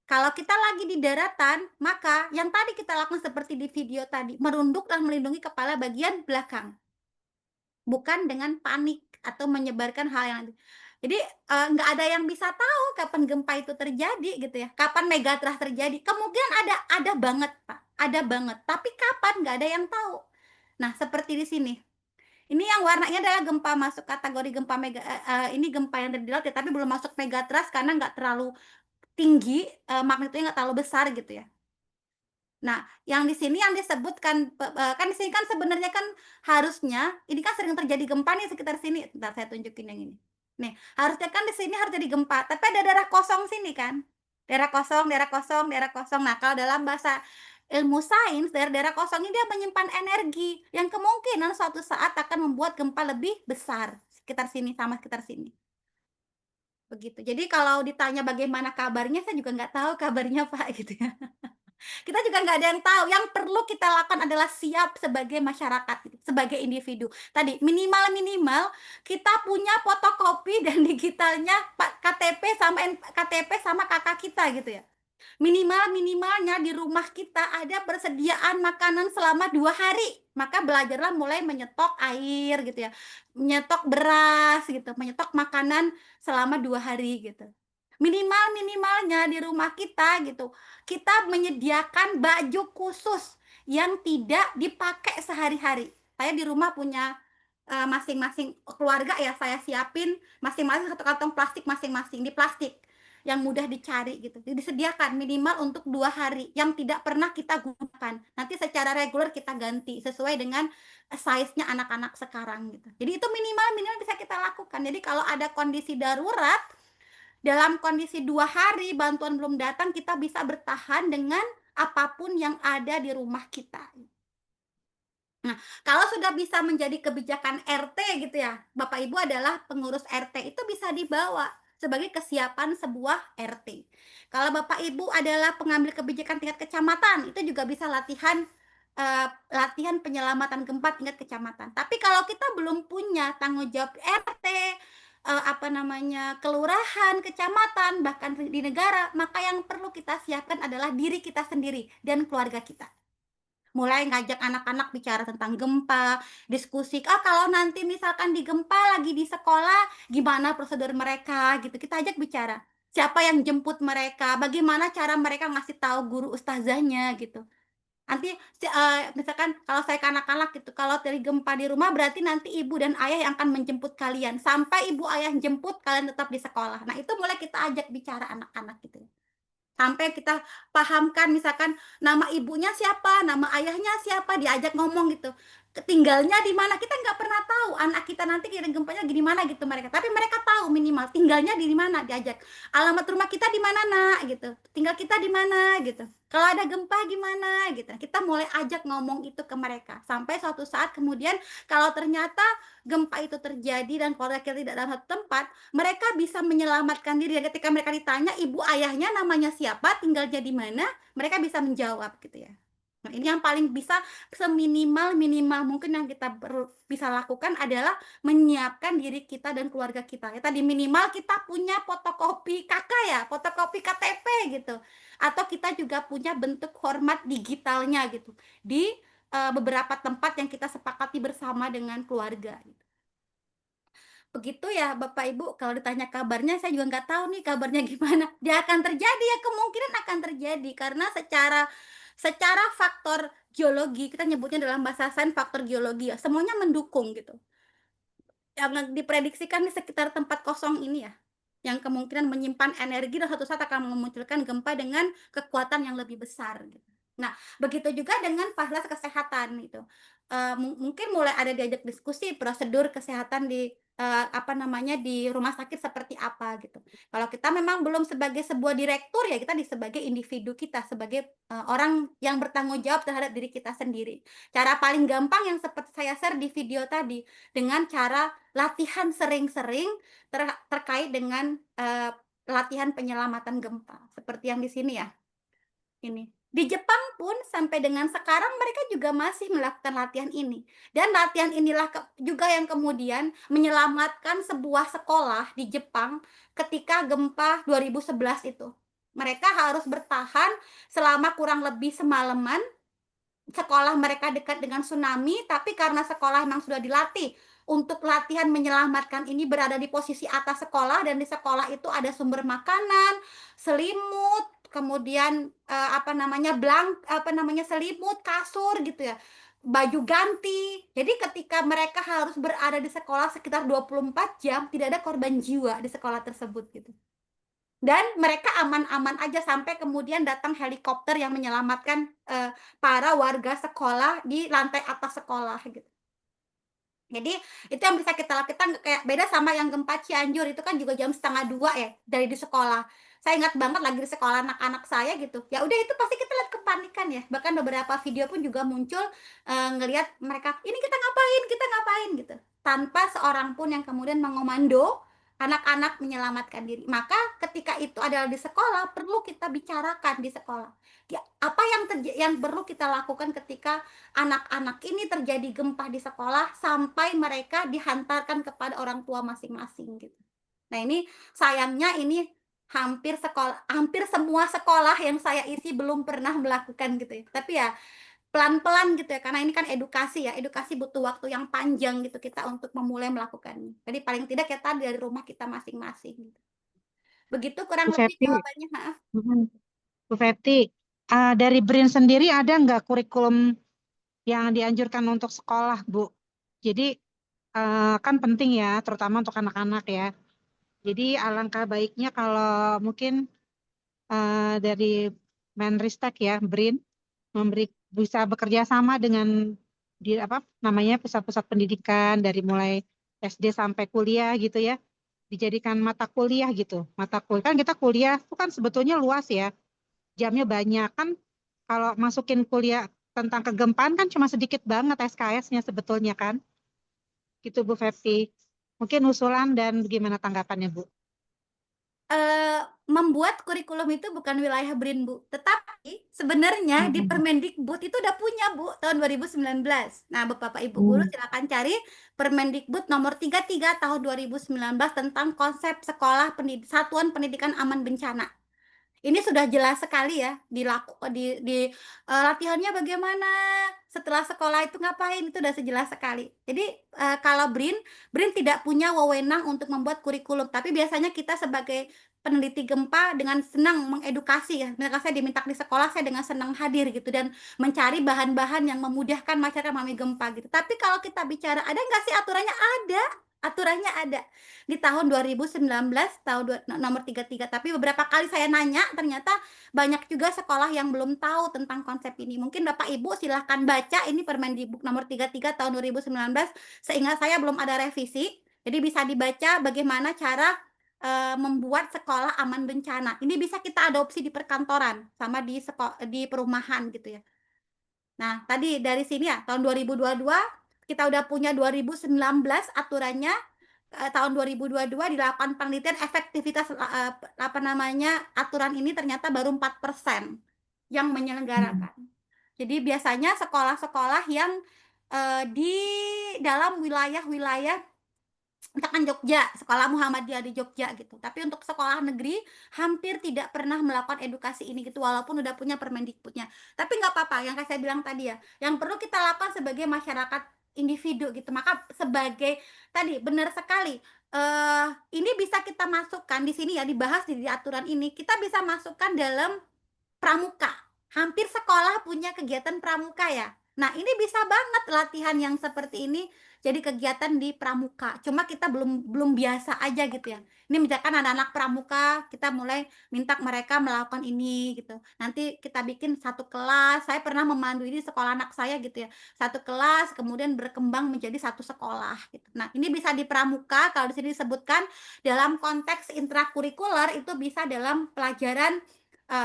Kalau kita lagi di daratan, maka yang tadi kita lakukan seperti di video tadi, merunduk dan melindungi kepala bagian belakang. Bukan dengan panik atau menyebarkan hal yang jadi nggak ada yang bisa tahu kapan gempa itu terjadi gitu ya, kapan megatrust terjadi. Kemungkinan ada banget Pak, ada banget. Tapi kapan nggak ada yang tahu. Nah seperti di sini. Ini yang warnanya adalah gempa masuk kategori gempa ini gempa yang terjadi di laut ya, tapi belum masuk megatrust karena nggak terlalu tinggi, magnitudenya nggak terlalu besar gitu ya. Nah, yang di sini yang disebutkan kan di sini kan sebenarnya kan harusnya ini kan sering terjadi gempa nih sekitar sini. Bentar saya tunjukin yang ini. Nih, harusnya kan di sini harus jadi gempa, tapi ada daerah kosong sini kan. Daerah kosong, daerah kosong, daerah kosong. Nah, kalau dalam bahasa ilmu sains, daerah-daerah kosong ini dia menyimpan energi yang kemungkinan suatu saat akan membuat gempa lebih besar sekitar sini sama sekitar sini. Begitu. Jadi kalau ditanya bagaimana kabarnya, saya juga nggak tahu kabarnya Pak gitu ya. Kita juga nggak ada yang tahu. Yang perlu kita lakukan adalah siap sebagai masyarakat, gitu, sebagai individu. Tadi minimal kita punya fotokopi dan digitalnya KTP sama kakak kita gitu ya. Minimalnya di rumah kita ada persediaan makanan selama 2 hari. Maka belajarlah mulai menyetok air gitu ya, menyetok beras gitu, menyetok makanan selama 2 hari gitu. Minimalnya di rumah kita gitu, kita menyediakan baju khusus yang tidak dipakai sehari-hari. Saya di rumah punya masing-masing keluarga ya, saya siapin masing-masing satu kantong plastik masing-masing, di plastik yang mudah dicari gitu. Disediakan minimal untuk 2 hari yang tidak pernah kita gunakan. Nanti secara reguler kita ganti sesuai dengan size-nya anak-anak sekarang gitu. Jadi itu minimal bisa kita lakukan. Jadi kalau ada kondisi darurat, dalam kondisi 2 hari bantuan belum datang, kita bisa bertahan dengan apapun yang ada di rumah kita. Nah, kalau sudah bisa menjadi kebijakan RT gitu ya, Bapak Ibu adalah pengurus RT, itu bisa dibawa sebagai kesiapan sebuah RT. Kalau Bapak Ibu adalah pengambil kebijakan tingkat kecamatan, itu juga bisa latihan penyelamatan gempa tingkat kecamatan. Tapi kalau kita belum punya tanggung jawab RT, kelurahan, kecamatan, bahkan di negara, maka yang perlu kita siapkan adalah diri kita sendiri dan keluarga kita. Mulai ngajak anak-anak bicara tentang gempa, diskusi, kalau nanti misalkan di gempa lagi di sekolah, gimana prosedur mereka gitu. Kita ajak bicara. Siapa yang jemput mereka, bagaimana cara mereka ngasih tahu guru ustazahnya gitu. Nanti misalkan kalau saya ke anak-anak gitu, kalau dari gempa di rumah berarti nanti ibu dan ayah yang akan menjemput kalian. Sampai ibu ayah jemput, kalian tetap di sekolah. Nah, itu mulai kita ajak bicara anak-anak gitu. Sampai kita pahamkan misalkan nama ibunya siapa, nama ayahnya siapa, diajak ngomong gitu. Tinggalnya di mana, kita nggak pernah tahu anak kita nanti kira gempanya di mana gitu mereka. Tapi mereka tahu minimal tinggalnya di mana, diajak. Alamat rumah kita di mana, Nak, gitu. Tinggal kita di mana gitu. Kalau ada gempa gimana gitu. Kita mulai ajak ngomong itu ke mereka. Sampai suatu saat kemudian kalau ternyata gempa itu terjadi dan keluarga kita tidak dalam satu tempat, mereka bisa menyelamatkan diri. Dan ketika mereka ditanya ibu ayahnya namanya siapa, tinggalnya di mana, mereka bisa menjawab gitu ya. Nah, ini yang paling bisa seminimal mungkin yang kita bisa lakukan adalah menyiapkan diri kita dan keluarga kita. Ya, tadi minimal kita punya fotokopi KK ya, fotokopi KTP gitu. Atau kita juga punya bentuk hormat digitalnya gitu di beberapa tempat yang kita sepakati bersama dengan keluarga gitu. Begitu ya Bapak Ibu, kalau ditanya kabarnya saya juga nggak tahu nih kabarnya gimana. Dia akan terjadi ya, kemungkinan akan terjadi karena secara faktor geologi, kita nyebutnya dalam bahasa sains faktor geologi ya, semuanya mendukung gitu. Yang diprediksikan di sekitar tempat kosong ini ya, yang kemungkinan menyimpan energi dan suatu saat akan memunculkan gempa dengan kekuatan yang lebih besar gitu. Nah, begitu juga dengan fasilitas kesehatan gitu. Mungkin mulai ada diajak diskusi prosedur kesehatan di di rumah sakit seperti apa gitu. Kalau kita memang belum sebagai sebuah direktur ya kita sebagai individu kita sebagai orang yang bertanggung jawab terhadap diri kita sendiri. Cara paling gampang yang seperti saya share di video tadi dengan cara latihan sering-sering terkait dengan latihan penyelamatan gempa seperti yang di sini ya. Ini. Di Jepang pun sampai dengan sekarang mereka juga masih melakukan latihan ini. Dan latihan inilah juga yang kemudian menyelamatkan sebuah sekolah di Jepang ketika gempa 2011 itu. Mereka harus bertahan selama kurang lebih semalaman. Sekolah mereka dekat dengan tsunami, tapi karena sekolah memang sudah dilatih untuk latihan menyelamatkan ini berada di posisi atas sekolah dan di sekolah itu ada sumber makanan, selimut, kemudian selimut, kasur gitu ya, baju ganti. Jadi ketika mereka harus berada di sekolah sekitar 24 jam, tidak ada korban jiwa di sekolah tersebut gitu. Dan mereka aman-aman aja sampai kemudian datang helikopter yang menyelamatkan para warga sekolah di lantai atas sekolah gitu. Jadi itu yang bisa kita lakukan, kayak beda sama yang gempa Cianjur itu kan juga jam 1:30 ya dari di sekolah. Saya ingat banget lagi di sekolah anak-anak saya gitu. Ya udah itu pasti kita lihat kepanikan ya. Bahkan beberapa video pun juga muncul ngelihat mereka, ini kita ngapain gitu. Tanpa seorang pun yang kemudian mengomando anak-anak menyelamatkan diri. Maka ketika itu adalah di sekolah, perlu kita bicarakan di sekolah. Ya, apa yang perlu kita lakukan ketika anak-anak ini terjadi gempa di sekolah sampai mereka dihantarkan kepada orang tua masing-masing gitu. Nah, ini sayangnya ini hampir semua sekolah yang saya isi belum pernah melakukan gitu ya. Tapi ya pelan-pelan gitu ya, karena ini kan edukasi ya, edukasi butuh waktu yang panjang gitu kita untuk memulai melakukannya. Jadi paling tidak kita dari rumah kita masing-masing gitu. Begitu kurang
Bu
lebih
Fepti,
jawabannya.
Bu Fepti, dari BRIN sendiri ada nggak kurikulum yang dianjurkan untuk sekolah, Bu? Jadi kan penting ya, terutama untuk anak-anak ya. Jadi alangkah baiknya kalau mungkin dari Menristek ya, BRIN bisa bekerja sama dengan namanya pusat-pusat pendidikan dari mulai SD sampai kuliah gitu ya, dijadikan mata kuliah gitu. Mata kuliah kan kita kuliah itu kan sebetulnya luas ya, jamnya banyak kan. Kalau masukin kuliah tentang kegempaan kan cuma sedikit banget SKS-nya sebetulnya kan. Gitu Bu Fepti. Mungkin usulan dan gimana tanggapannya Bu?
Membuat kurikulum itu bukan wilayah BRIN, Bu. Tetapi sebenarnya di Permendikbud itu udah punya, Bu, tahun 2019. Nah, Bapak Ibu guru silakan cari Permendikbud nomor 33 tahun 2019 tentang konsep sekolah satuan pendidikan aman bencana. Ini sudah jelas sekali ya, latihannya bagaimana, setelah sekolah itu ngapain, itu udah sejelas sekali. Jadi kalau BRIN tidak punya wewenang untuk membuat kurikulum, tapi biasanya kita sebagai peneliti gempa dengan senang mengedukasi ya. Mereka saya diminta di sekolah, saya dengan senang hadir gitu dan mencari bahan-bahan yang memudahkan masyarakat memahami gempa gitu. Tapi kalau kita bicara ada nggak sih aturannya? Aturannya ada di tahun 2019 nomor 33. Tapi beberapa kali saya nanya ternyata banyak juga sekolah yang belum tahu tentang konsep ini. Mungkin Bapak Ibu silahkan baca ini Permendikbud nomor 33 tahun 2019. Seingat saya belum ada revisi. Jadi bisa dibaca bagaimana cara membuat sekolah aman bencana. Ini bisa kita adopsi di perkantoran sama di perumahan gitu ya. Nah, tadi dari sini ya tahun 2022 kita udah punya 2019 aturannya. Tahun 2022 dilakukan penelitian efektivitas aturan ini ternyata baru 4% yang menyelenggarakan. Jadi biasanya sekolah-sekolah yang di dalam wilayah-wilayah misalkan Jogja, sekolah Muhammadiyah di Jogja gitu. Tapi untuk sekolah negeri hampir tidak pernah melakukan edukasi ini gitu, walaupun udah punya Permendikbudnya. Tapi nggak apa-apa, yang kayak saya bilang tadi ya, yang perlu kita lakukan sebagai masyarakat individu gitu. Maka sebagai tadi benar sekali, ini bisa kita masukkan di sini ya, dibahas di aturan ini, kita bisa masukkan dalam pramuka. Hampir sekolah punya kegiatan pramuka ya. Nah, ini bisa banget latihan yang seperti ini jadi kegiatan di pramuka. Cuma kita belum biasa aja gitu ya. Ini misalkan anak-anak pramuka, kita mulai minta mereka melakukan ini gitu. Nanti kita bikin satu kelas. Saya pernah memandu ini sekolah anak saya gitu ya. Satu kelas kemudian berkembang menjadi satu sekolah gitu. Nah, ini bisa di pramuka, kalau di sini disebutkan dalam konteks intrakurikuler itu bisa dalam pelajaran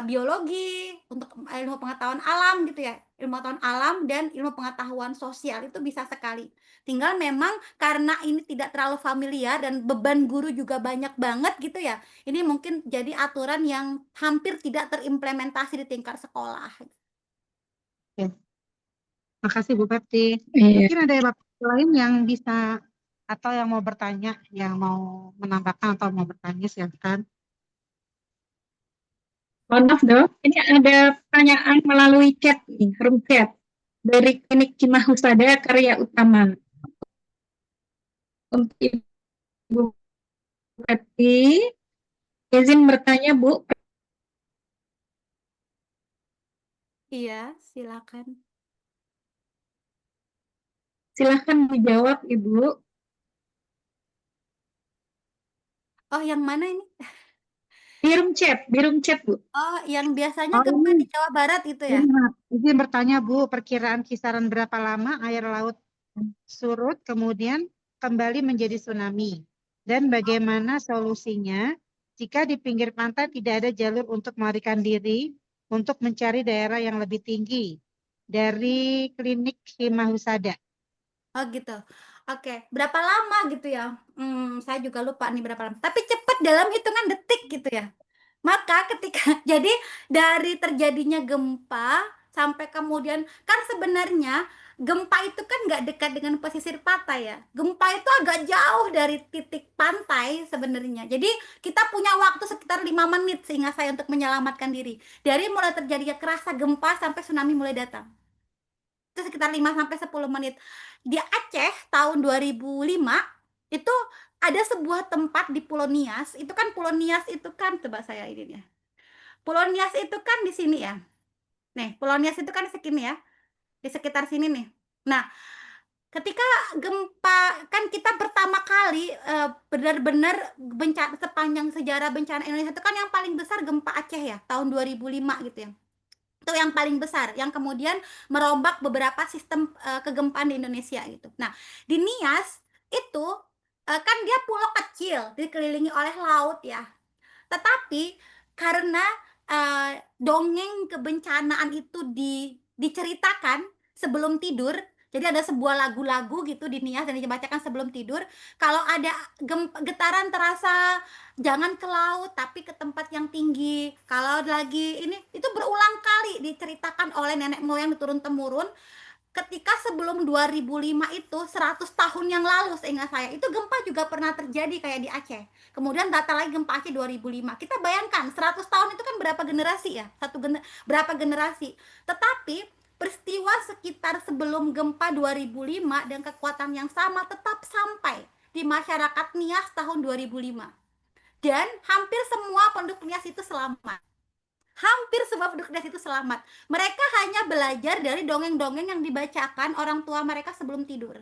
biologi, untuk ilmu pengetahuan alam gitu ya, ilmu pengetahuan alam dan ilmu pengetahuan sosial itu bisa sekali. Tinggal memang karena ini tidak terlalu familiar dan beban guru juga banyak banget gitu ya, ini mungkin jadi aturan yang hampir tidak terimplementasi di tingkat sekolah.
Oke. Makasih Bu Pepti.
Iya.
Mungkin ada Bapak lain yang bisa atau yang mau bertanya, yang mau menambahkan atau mau bertanya silakan.
Mohon maaf dok, ini ada pertanyaan melalui chat nih, room chat dari Klinik Cimahusada Karya Utama. Untuk Ibu Pepti, izin bertanya Bu.
Iya, silakan.
Silahkan dijawab Ibu.
Oh, yang mana ini?
Di room chat Bu.
Oh, yang biasanya gempa di Jawa Barat itu ya?
Izin bertanya Bu, perkiraan kisaran berapa lama air laut surut kemudian kembali menjadi tsunami? Dan bagaimana solusinya jika di pinggir pantai tidak ada jalur untuk melarikan diri untuk mencari daerah yang lebih tinggi? Dari Klinik Cimahusada.
Oh gitu. Oke, berapa lama gitu ya? Saya juga lupa nih berapa lama. Tapi cepat dalam hitungan detik gitu ya. Maka ketika jadi dari terjadinya gempa sampai kemudian kan sebenarnya gempa itu kan nggak dekat dengan pesisir pantai ya. Gempa itu agak jauh dari titik pantai sebenarnya. Jadi kita punya waktu sekitar 5 menit seingat saya untuk menyelamatkan diri. Dari mulai terjadinya kerasa gempa sampai tsunami mulai datang. Itu sekitar 5 sampai 10 menit. Di Aceh tahun 2005 itu ada sebuah tempat di Pulau Nias. Itu kan Pulau Nias itu kan coba saya ini ya. Pulau Nias itu kan di sini ya. Nih, Pulau Nias itu kan segini ya. Di sekitar sini nih. Nah, ketika gempa kan kita pertama kali benar-benar bencana sepanjang sejarah bencana Indonesia itu kan yang paling besar gempa Aceh ya, tahun 2005 gitu ya. Itu yang paling besar, yang kemudian merombak beberapa sistem kegempaan di Indonesia gitu. Nah, di Nias itu kan dia pulau kecil, dikelilingi oleh laut ya. Tetapi karena dongeng kebencanaan itu diceritakan sebelum tidur, jadi ada sebuah lagu-lagu gitu di Nias dan dibacakan sebelum tidur. Kalau ada getaran terasa jangan ke laut tapi ke tempat yang tinggi. Kalau lagi ini itu berulang kali diceritakan oleh nenek moyang turun temurun. Ketika sebelum 2005 itu 100 tahun yang lalu seingat saya itu gempa juga pernah terjadi kayak di Aceh. Kemudian data lagi gempa Aceh 2005. Kita bayangkan 100 tahun itu kan berapa generasi ya? Berapa generasi. Tetapi peristiwa sekitar sebelum gempa 2005 dan kekuatan yang sama tetap sampai di masyarakat Nias tahun 2005. Dan hampir semua penduduk Nias itu selamat. Hampir semua penduduk Nias itu selamat. Mereka hanya belajar dari dongeng-dongeng yang dibacakan orang tua mereka sebelum tidur.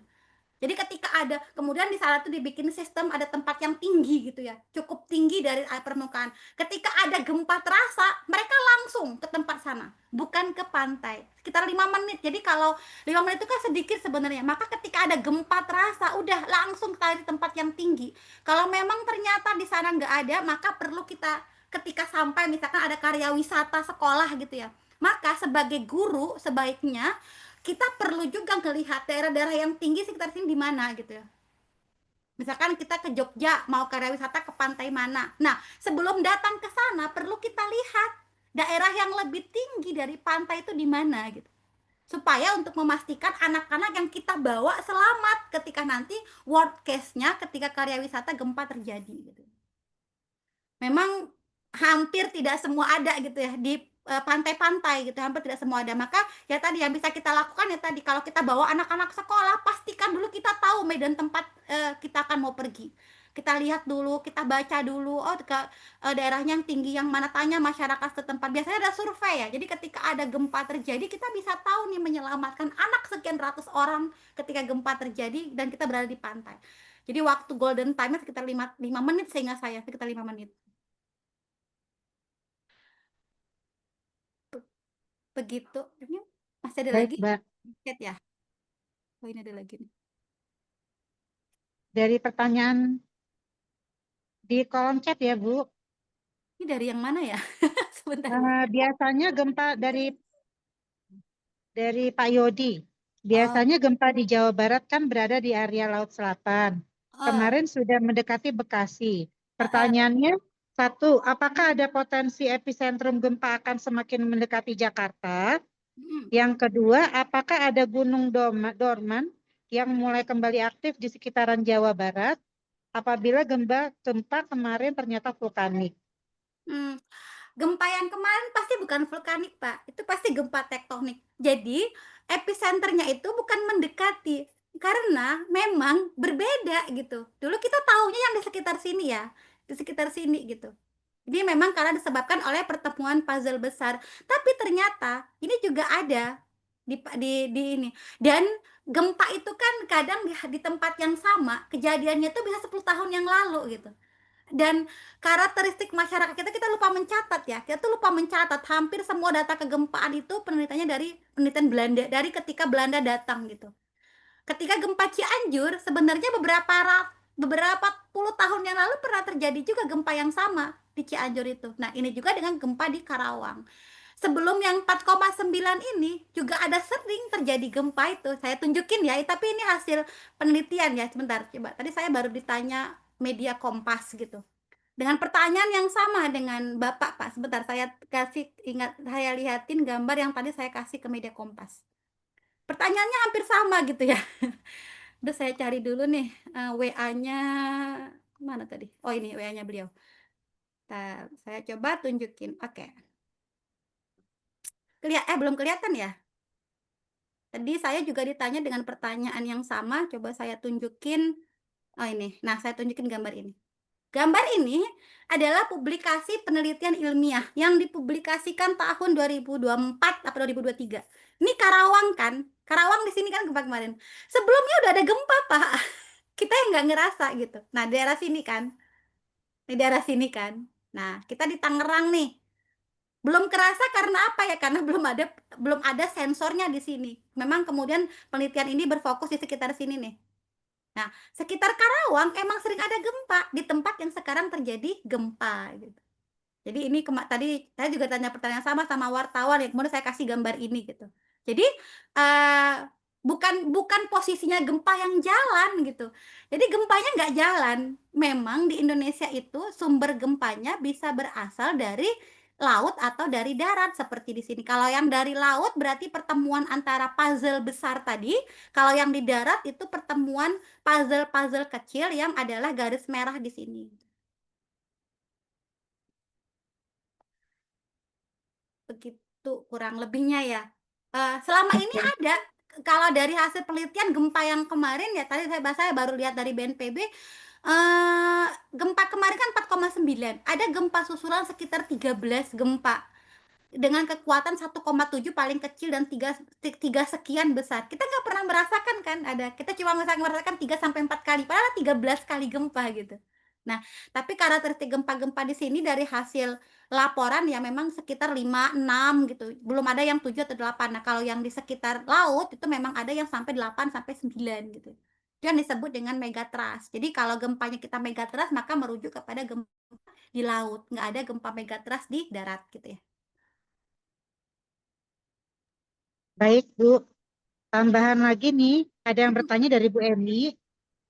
Jadi ketika ada, kemudian di sana tuh dibikin sistem ada tempat yang tinggi gitu ya, cukup tinggi dari air permukaan. Ketika ada gempa terasa, mereka langsung ke tempat sana, bukan ke pantai. Sekitar 5 menit. Jadi kalau 5 menit itu kan sedikit sebenarnya. Maka ketika ada gempa terasa, udah langsung ke tempat yang tinggi. Kalau memang ternyata di sana nggak ada, maka perlu kita ketika sampai misalkan ada karya wisata sekolah gitu ya. Maka sebagai guru sebaiknya kita perlu juga ngelihat daerah-daerah yang tinggi sekitar sini di mana gitu ya. Misalkan kita ke Jogja mau karya wisata ke pantai mana. Nah, sebelum datang ke sana perlu kita lihat daerah yang lebih tinggi dari pantai itu di mana gitu. Supaya untuk memastikan anak-anak yang kita bawa selamat ketika nanti worst case-nya ketika karya wisata gempa terjadi gitu. Memang hampir tidak semua ada gitu ya di pantai-pantai gitu, hampir tidak semua ada. Maka ya tadi yang bisa kita lakukan ya tadi kalau kita bawa anak-anak sekolah pastikan dulu kita tahu medan tempat kita akan mau pergi. Kita lihat dulu, kita baca dulu, oh ke daerahnya yang tinggi yang mana, tanya masyarakat setempat. Biasanya ada survei ya. Jadi ketika ada gempa terjadi kita bisa tahu nih menyelamatkan anak sekian ratus orang ketika gempa terjadi dan kita berada di pantai. Jadi waktu golden time-nya sekitar 5 menit seingat saya, sekitar 5 menit. Begitu. Ini masih ada
Baik,
lagi?
Mbak.
Chat ya? Oh, ini ada lagi nih.
Dari pertanyaan di kolom chat ya, Bu.
Ini dari yang mana ya? Sebentar.
Biasanya gempa dari Pak Yodi. Biasanya gempa di Jawa Barat kan berada di area Laut Selatan. Kemarin sudah mendekati Bekasi. Pertanyaannya, satu, apakah ada potensi epicentrum gempa akan semakin mendekati Jakarta? Yang kedua, apakah ada gunung dorman yang mulai kembali aktif di sekitaran Jawa Barat apabila gempa kemarin ternyata vulkanik?
Gempa yang kemarin pasti bukan vulkanik, Pak. Itu pasti gempa tektonik. Jadi, epicenternya itu bukan mendekati, karena memang berbeda gitu. Dulu kita taunya yang di sekitar sini ya, di sekitar sini gitu. Jadi memang karena disebabkan oleh pertemuan puzzle besar. Tapi ternyata ini juga ada di ini. Dan gempa itu kan kadang di tempat yang sama, kejadiannya itu bisa 10 tahun yang lalu gitu. Dan karakteristik masyarakat kita lupa mencatat ya. Kita tuh lupa mencatat hampir semua data kegempaan itu penelitiannya dari penelitian Belanda, dari ketika Belanda datang gitu. Ketika gempa Cianjur sebenarnya beberapa puluh tahun yang lalu pernah terjadi juga gempa yang sama di Cianjur itu. Nah, ini juga dengan gempa di Karawang. Sebelum yang 4,9 ini juga ada sering terjadi gempa itu. Saya tunjukin ya, tapi ini hasil penelitian ya. Sebentar, coba. Tadi saya baru ditanya media Kompas gitu. dengan pertanyaan yang sama dengan Bapak, Pak. Sebentar, saya lihatin gambar yang tadi saya kasih ke Media Kompas. Pertanyaannya hampir sama gitu ya. Udah saya cari dulu nih WA-nya mana tadi? Oh ini WA-nya beliau. Saya coba tunjukin. Oke. Belum kelihatan ya? Tadi saya juga ditanya dengan pertanyaan yang sama. Coba saya tunjukin. Oh ini. Nah, saya tunjukin gambar ini. Gambar ini adalah publikasi penelitian ilmiah yang dipublikasikan tahun 2024 atau 2023. Ini Karawang kan? Karawang di sini kan gempa kemarin. Sebelumnya udah ada gempa, Pak. Kita yang nggak ngerasa gitu. Nah, daerah sini kan. Di daerah sini kan. Nah, kita di Tangerang nih. Belum kerasa karena apa ya? Karena belum ada sensornya di sini. Memang kemudian penelitian ini berfokus di sekitar sini nih. Nah, sekitar Karawang emang sering ada gempa di tempat yang sekarang terjadi gempa gitu. Jadi ini tadi saya juga tanya pertanyaan sama wartawan ya, kemudian saya kasih gambar ini gitu. Jadi bukan posisinya gempa yang jalan gitu. Jadi gempanya nggak jalan. Memang di Indonesia itu sumber gempanya bisa berasal dari laut atau dari darat seperti di sini. Kalau yang dari laut berarti pertemuan antara puzzle besar tadi. Kalau yang di darat itu pertemuan puzzle-puzzle kecil yang adalah garis merah di sini. Begitu kurang lebihnya ya. Selama ini ada, kalau dari hasil penelitian gempa yang kemarin ya, tadi saya baru lihat dari BNPB, gempa kemarin kan 4,9. Ada gempa susulan sekitar 13 gempa dengan kekuatan 1,7 paling kecil dan 3 sekian besar. Kita nggak pernah merasakan kan kita cuma merasakan 3 sampai 4 kali, padahal 13 kali gempa gitu. Nah, tapi karakteristik gempa-gempa di sini dari hasil laporan ya memang sekitar 5, 6 gitu. Belum ada yang 7 atau 8. Nah, kalau yang di sekitar laut itu memang ada yang sampai 8 sampai 9 gitu. Itu yang disebut dengan megatrust. Jadi kalau gempanya kita megatrust maka merujuk kepada gempa di laut, nggak ada gempa megatrust di darat gitu ya.
Baik, Bu. Tambahan lagi nih, ada yang bertanya dari Bu Emi.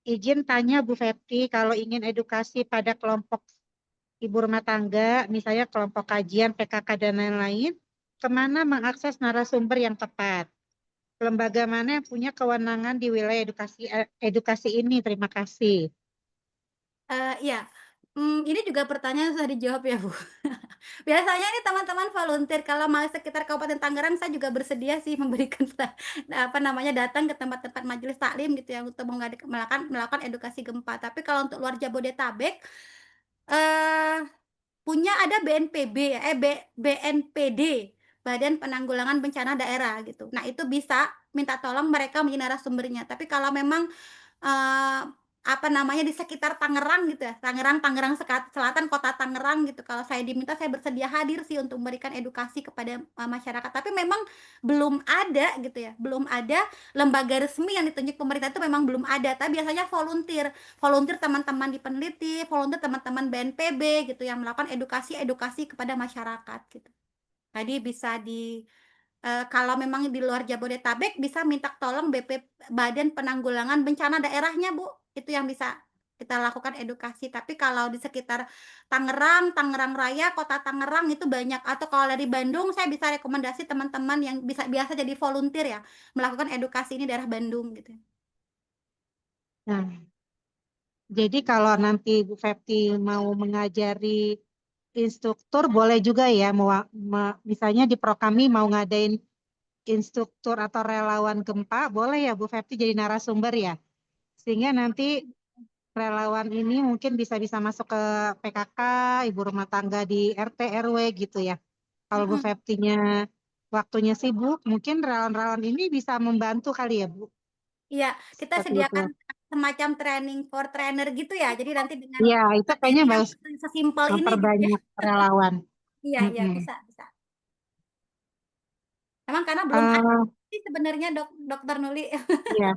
Izin tanya Bu Fepti, kalau ingin edukasi pada kelompok ibu rumah tangga, misalnya kelompok kajian, PKK, dan lain-lain, kemana mengakses narasumber yang tepat? Lembaga mana yang punya kewenangan di wilayah edukasi ini? Terima kasih.
Ya, ini juga pertanyaan susah dijawab ya, Bu. Biasanya ini teman-teman volunteer, kalau sekitar Kabupaten Tangerang saya juga bersedia sih memberikan datang ke tempat-tempat majelis taklim gitu ya untuk melakukan edukasi gempa. Tapi kalau untuk luar Jabodetabek punya ada BNPB BNPD, Badan Penanggulangan Bencana Daerah gitu. Nah, itu bisa minta tolong mereka menjadi narasumbernya. Tapi kalau memang di sekitar Tangerang gitu ya, Tangerang Selatan, Kota Tangerang gitu. Kalau saya diminta, saya bersedia hadir sih untuk memberikan edukasi kepada masyarakat. Tapi memang belum ada gitu ya, belum ada lembaga resmi yang ditunjuk pemerintah, itu memang belum ada. Tapi biasanya volunteer teman-teman di peneliti, volunteer teman-teman BNPB gitu yang melakukan edukasi kepada masyarakat gitu. Jadi bisa kalau memang di luar Jabodetabek bisa minta tolong Badan Penanggulangan Bencana Daerahnya, Bu. Itu yang bisa kita lakukan edukasi. Tapi kalau di sekitar Tangerang Raya, Kota Tangerang itu banyak. Atau kalau dari Bandung, saya bisa rekomendasi teman-teman yang biasa jadi volunteer ya, melakukan edukasi ini daerah Bandung gitu.
Nah, jadi kalau nanti Bu Fepti mau mengajari instruktur, boleh juga ya, misalnya di Prokami mau ngadain instruktur atau relawan gempa, boleh ya Bu Fepti jadi narasumber ya? Sehingga nanti relawan ini mungkin bisa masuk ke PKK, ibu rumah tangga di RT, RW gitu ya. Kalau Bu Feptinya waktunya sibuk, mungkin relawan-relawan ini bisa membantu kali ya Bu?
Iya, kita sediakan semacam training for trainer gitu ya. Jadi nanti dengan
itu kayaknya harus
sesimpel ini
memperbanyak relawan.
Iya, bisa. Emang karena belum ada sih sebenarnya Dokter Nuli.
Iya.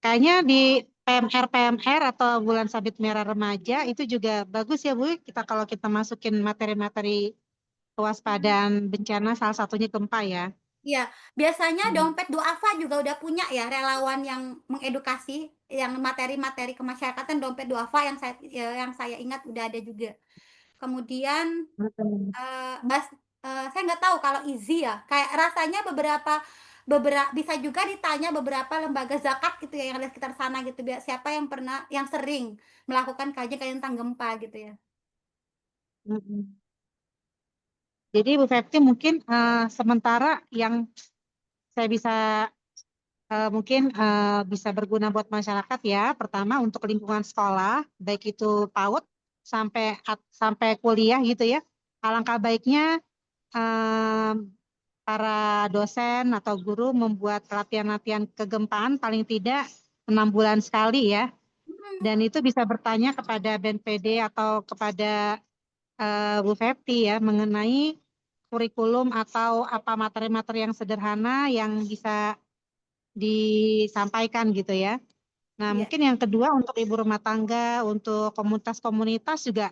Kayaknya di PMR atau Bulan Sabit Merah Remaja itu juga bagus ya Bu. Kalau kita masukin materi-materi kewaspadaan bencana, salah satunya gempa ya.
Ya, biasanya
Hmm.
dompet duafa juga udah punya ya relawan yang mengedukasi yang materi-materi kemasyarakatan dompet duafa yang saya ingat udah ada juga. Kemudian
Hmm.
saya nggak tahu kalau Easy ya, kayak rasanya beberapa bisa juga ditanya beberapa lembaga zakat gitu ya yang ada di sekitar sana gitu, siapa yang sering melakukan kajian tentang gempa gitu ya.
Hmm. Jadi Bu Fepti mungkin sementara yang saya bisa mungkin bisa berguna buat masyarakat ya. Pertama untuk lingkungan sekolah, baik itu PAUD sampai kuliah gitu ya. Alangkah baiknya para dosen atau guru membuat latihan-latihan kegempaan paling tidak 6 bulan sekali ya. Dan itu bisa bertanya kepada BNPD atau kepada Bu Fepti ya mengenai kurikulum atau apa materi-materi yang sederhana yang bisa disampaikan gitu ya. Nah,
Iya.
mungkin yang kedua untuk ibu rumah tangga, untuk komunitas-komunitas juga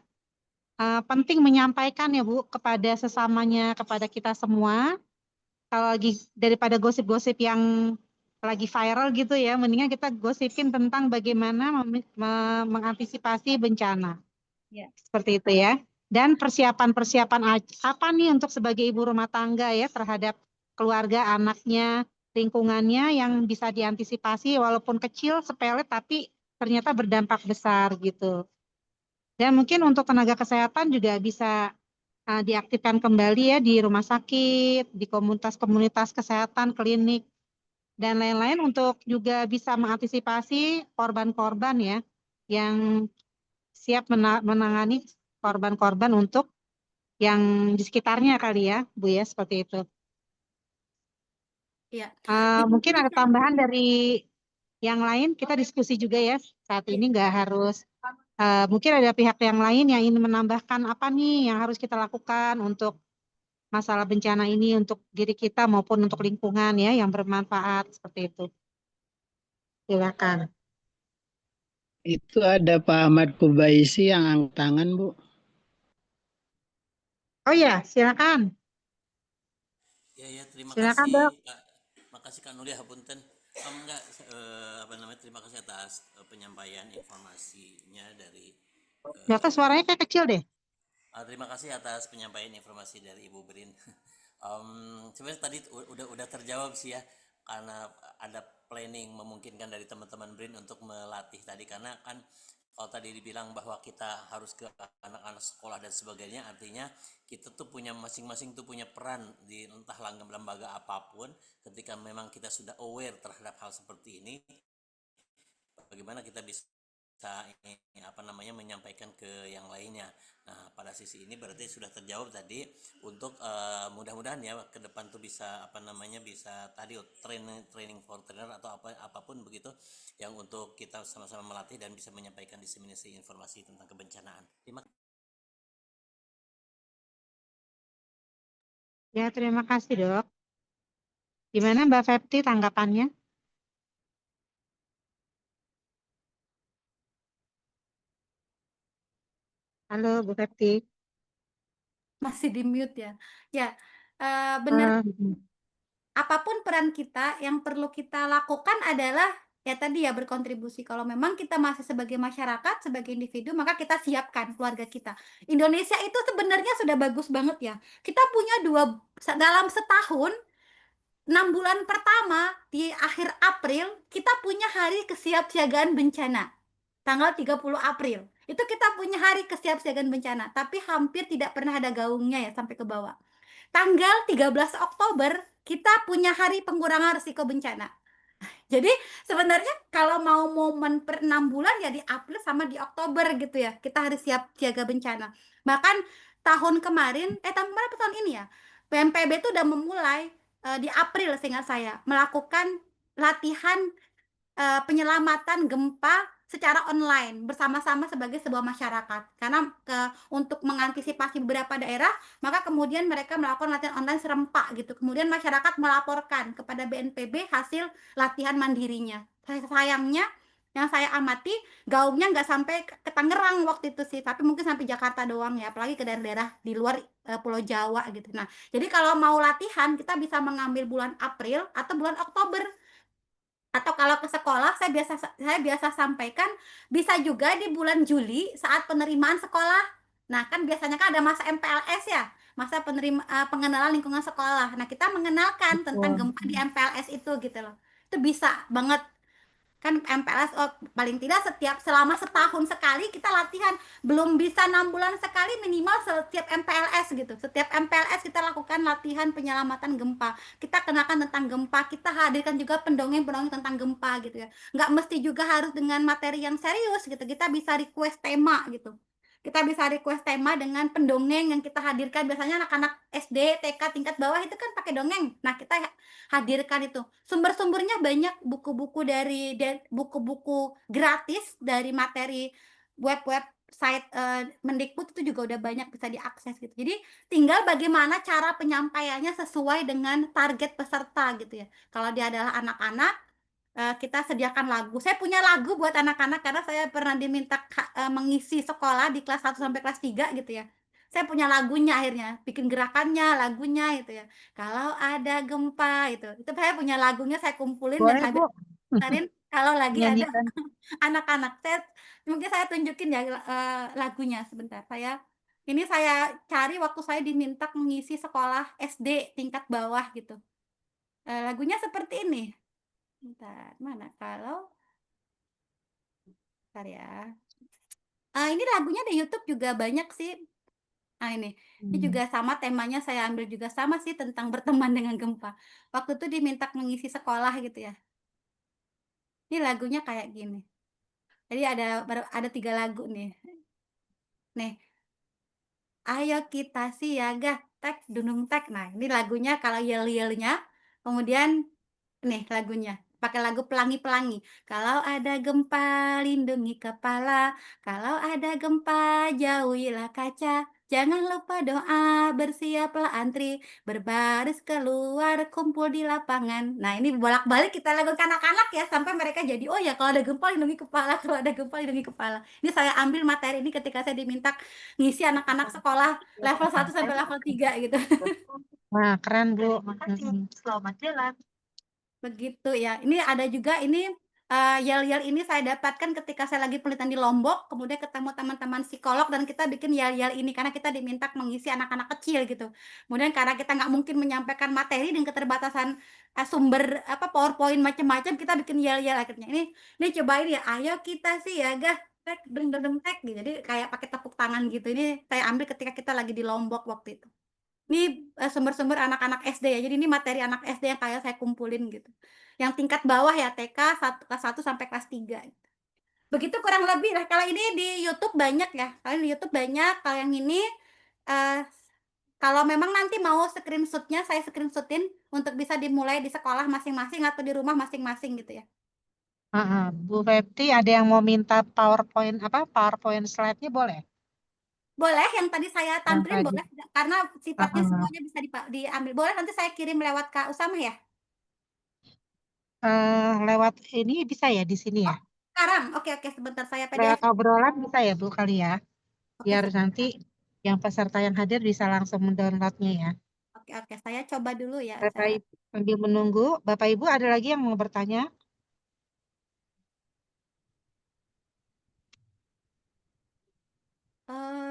penting menyampaikan ya Bu kepada sesamanya, kepada kita semua. Kalau lagi daripada gosip-gosip yang lagi viral gitu ya, mendingan kita gosipin tentang bagaimana mengantisipasi bencana.
Ya.
Seperti itu ya. Dan persiapan-persiapan apa nih untuk sebagai ibu rumah tangga ya terhadap keluarga, anaknya, lingkungannya yang bisa diantisipasi walaupun kecil, sepele tapi ternyata berdampak besar gitu. Dan mungkin untuk tenaga kesehatan juga bisa diaktifkan kembali ya di rumah sakit, di komunitas-komunitas kesehatan, klinik, dan lain-lain untuk juga bisa mengantisipasi korban-korban ya yang siap menangani korban-korban untuk yang di sekitarnya kali ya, Bu ya, seperti itu.
Iya.
Mungkin ada tambahan dari yang lain, kita diskusi juga ya saat ini nggak harus, mungkin ada pihak yang lain yang ingin menambahkan apa nih yang harus kita lakukan untuk masalah bencana ini untuk diri kita maupun untuk lingkungan ya yang bermanfaat seperti itu. Silakan.
Itu ada Pak Ahmad Kubaisi yang angkat tangan, Bu.
Oh ya, silakan.
Ya, terima
Silakan,
kasih
Dok.
Kak. Makasih Kak Nulia Hapunten. Enggak terima kasih atas penyampaian informasinya dari
Dokter suaranya kayak kecil deh.
terima kasih atas penyampaian informasi dari Ibu Brin. Sebenarnya tadi udah terjawab sih ya, karena ada planning memungkinkan dari teman-teman Brin untuk melatih tadi, karena kan kalau tadi dibilang bahwa kita harus ke anak-anak sekolah dan sebagainya, artinya kita tuh punya masing-masing tuh punya peran di entah lembaga apapun. Ketika memang kita sudah aware terhadap hal seperti ini, bagaimana kita bisa menyampaikan ke yang lainnya. Nah, pada sisi ini berarti sudah terjawab tadi untuk mudah-mudahan ya ke depan tuh bisa bisa tadi training for trainer atau apapun begitu yang untuk kita sama-sama melatih dan bisa menyampaikan diseminasi informasi tentang kebencanaan.
Ya, terima kasih, Dok. Gimana Mbak Fepti tanggapannya? Halo, Bu Fepti.
Masih di mute ya. Ya, benar. Apapun peran kita, yang perlu kita lakukan adalah ya tadi ya berkontribusi. Kalau memang kita masih sebagai masyarakat, sebagai individu, maka kita siapkan keluarga kita. Indonesia itu sebenarnya sudah bagus banget ya. Kita punya dalam setahun 6 bulan pertama di akhir April kita punya hari kesiapsiagaan bencana. Tanggal 30 April. Itu kita punya hari kesiapsiagaan bencana, tapi hampir tidak pernah ada gaungnya ya sampai ke bawah. Tanggal 13 Oktober kita punya hari pengurangan risiko bencana. Jadi sebenarnya kalau mau momen per 6 bulan ya di April sama di Oktober gitu ya. Kita harus siap siaga bencana. Bahkan tahun kemarin tahun ini ya, BNPB itu udah memulai di April seingat saya melakukan latihan penyelamatan gempa secara online bersama-sama sebagai sebuah masyarakat. Karena untuk mengantisipasi beberapa daerah, maka kemudian mereka melakukan latihan online serempak gitu. Kemudian masyarakat melaporkan kepada BNPB hasil latihan mandirinya. Sayangnya Yang saya amati gaungnya nggak sampai ke Tangerang waktu itu sih, tapi mungkin sampai Jakarta doang ya, apalagi ke daerah-daerah di luar Pulau Jawa gitu. Nah, jadi kalau mau latihan kita bisa mengambil bulan April atau bulan Oktober. Atau kalau ke sekolah saya biasa sampaikan bisa juga di bulan Juli saat penerimaan sekolah. Nah, kan biasanya kan ada masa MPLS ya, masa pengenalan lingkungan sekolah. Nah, kita mengenalkan tentang
Betul.
gempa di MPLS itu gitu loh. Itu bisa banget. Kan MPLS paling tidak selama setahun sekali kita latihan, belum bisa 6 bulan sekali minimal setiap MPLS gitu. Setiap MPLS kita lakukan latihan penyelamatan gempa, kita kenakan tentang gempa, kita hadirkan juga pendongeng-pendongeng tentang gempa gitu ya. Nggak mesti juga harus dengan materi yang serius gitu, kita bisa request tema gitu. Kita bisa request tema dengan pendongeng yang kita hadirkan. Biasanya anak-anak SD, TK tingkat bawah itu kan pakai dongeng. Nah, kita hadirkan itu. Sumber-sumbernya banyak, buku-buku buku-buku gratis dari materi website Mendikbud itu juga udah banyak bisa diakses gitu. Jadi tinggal bagaimana cara penyampaiannya sesuai dengan target peserta gitu ya. Kalau dia adalah anak-anak, kita sediakan lagu. Saya punya lagu buat anak-anak karena saya pernah diminta mengisi sekolah di kelas 1 sampai kelas 3 gitu ya. Saya punya lagunya akhirnya, bikin gerakannya, lagunya gitu ya. Kalau ada gempa itu saya punya lagunya, saya kumpulin dan
Boleh, Bu,
puterin kalau lagi ada
nyanyikan.
anak-anak. Mungkin saya tunjukin ya lagunya sebentar. Ini saya cari waktu saya diminta mengisi sekolah SD tingkat bawah gitu. Lagunya seperti ini. Bentar, mana bentar ya. Ini lagunya di YouTube juga banyak sih. Ini juga sama temanya saya ambil juga sama sih tentang berteman dengan gempa. Waktu itu diminta mengisi sekolah gitu ya. Ini lagunya kayak gini. Jadi ada 3 lagu nih. Nih, ayo kita siaga, tek dunung tek. Nah, ini lagunya kalau yel-yelnya. Kemudian nih lagunya, pakai lagu pelangi-pelangi. Kalau ada gempa lindungi kepala, kalau ada gempa jauhilah kaca. Jangan lupa doa, bersiaplah antri, berbaris keluar, kumpul di lapangan. Nah, ini bolak-balik kita lakukan anak-anak ya, sampai mereka jadi, oh ya kalau ada gempa lindungi kepala, kalau ada gempa lindungi kepala. Ini saya ambil materi ini ketika saya diminta ngisi anak-anak sekolah level 1 sampai level 3 gitu.
Wah, keren, Bu. Selamat jalan.
Begitu ya. Ini ada juga yel-yel ini saya dapatkan ketika saya lagi penelitian di Lombok, kemudian ketemu teman-teman psikolog dan kita bikin yel-yel ini karena kita diminta mengisi anak-anak kecil gitu. Kemudian karena kita nggak mungkin menyampaikan materi dengan keterbatasan sumber PowerPoint macam-macam, kita bikin yel-yel akhirnya. Ini cobain ya. Ayo kita sih ya, gah. Tek, deng deng tek gitu. Jadi kayak pakai tepuk tangan gitu. Ini saya ambil ketika kita lagi di Lombok waktu itu. Ini sumber-sumber anak-anak SD ya. Jadi ini materi anak SD yang kayak saya kumpulin gitu. Yang tingkat bawah ya TK kelas 1 sampai kelas 3 gitu. Begitu kurang lebih lah. Kalau ini di YouTube banyak ya. Kalau di YouTube banyak. Kalau yang ini kalau memang nanti mau screenshot-nya saya screenshot-in untuk bisa dimulai di sekolah masing-masing atau di rumah masing-masing gitu ya.
Bu Fepti, ada yang mau minta PowerPoint slide-nya boleh?
Boleh, yang tadi saya
Yang
tampilin
tadi.
boleh, karena sifatnya semuanya bisa diambil. Boleh nanti saya kirim lewat Kak Usama ya?
Lewat ini bisa ya di sini ya?
Sekarang, oke sebentar saya
Lewat
PDF.
obrolan bisa ya, Bu, kali ya?
Oke,
Biar
sebentar.
nanti yang peserta yang hadir bisa langsung mendownloadnya ya.
Oke, saya coba dulu ya.
Bapak Ibu, sambil menunggu, Bapak Ibu ada lagi yang mau bertanya?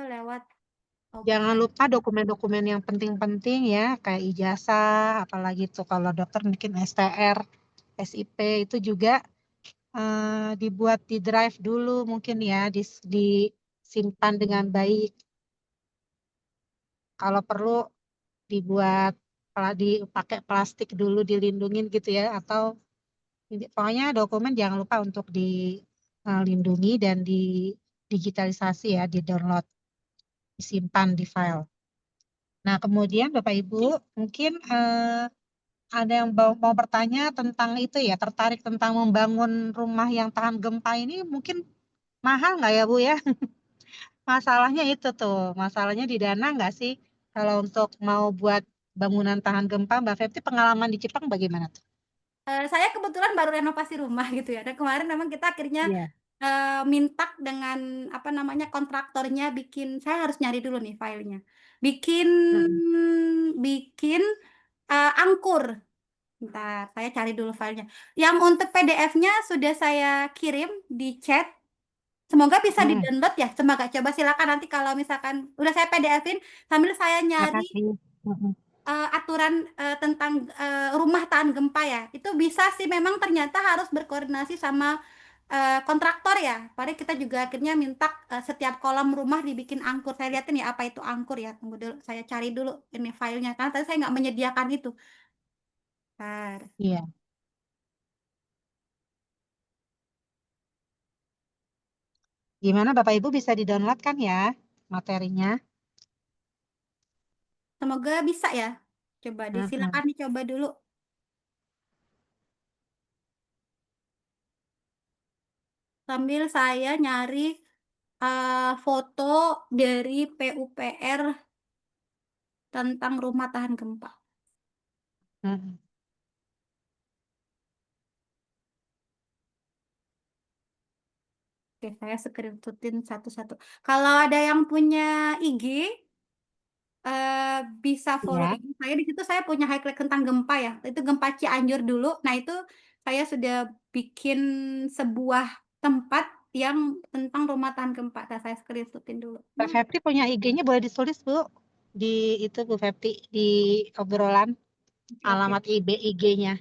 Lewat
Jangan lupa dokumen-dokumen yang penting-penting ya, kayak ijazah, apalagi tuh kalau dokter mungkin STR, SIP itu juga dibuat di drive dulu mungkin ya, disimpan dengan baik. Kalau perlu dibuat dipakai plastik dulu, dilindungin gitu ya, atau pokoknya dokumen jangan lupa untuk dilindungi dan digitalisasi ya, di-download, disimpan di file. Nah, kemudian Bapak Ibu mungkin ada yang mau bertanya tentang itu ya, tertarik tentang membangun rumah yang tahan gempa ini mungkin mahal nggak ya Bu ya? Masalahnya itu tuh, masalahnya di dana nggak sih? Kalau untuk mau buat bangunan tahan gempa, Mbak Fepti pengalaman di Jepang bagaimana tuh?
Saya kebetulan baru renovasi rumah gitu ya. Dan kemarin memang kita akhirnya
Iya.
minta dengan apa namanya kontraktornya bikin. Saya harus nyari dulu nih filenya. Bikin
Mm.
bikin angkur. Bentar, saya cari dulu filenya. Yang untuk PDF-nya sudah saya kirim di chat. Semoga bisa
Mm.
di-download ya. Semoga coba silakan nanti kalau misalkan udah saya PDF-in sambil saya nyari
Makasih. Mm.
aturan tentang rumah tahan gempa ya. Itu bisa sih memang ternyata harus berkoordinasi sama kontraktor ya. Padahal kita juga akhirnya minta setiap kolom rumah dibikin angkur. Saya lihatin ya apa itu angkur ya. Tunggu dulu, saya cari dulu ini filenya karena tadi saya nggak menyediakan itu. Bentar.
Iya. Gimana Bapak Ibu bisa di-download kan ya materinya?
Semoga bisa ya. Coba silakan dicoba dulu. Sambil saya nyari foto dari PUPR tentang rumah tahan gempa.
Mm.
Oke, saya screenshotin satu-satu. Kalau ada yang punya IG, bisa follow
Iya.
IG saya. Di situ saya punya highlight tentang gempa ya. Itu gempa Cianjur dulu. Nah, itu saya sudah bikin sebuah tempat yang tentang rumah tahan gempa. Nah, saya screenshotin dulu.
Mbak Fepti punya IG-nya boleh ditulis Bu di itu Bu Fepti di obrolan
Oke.
alamat IG-nya.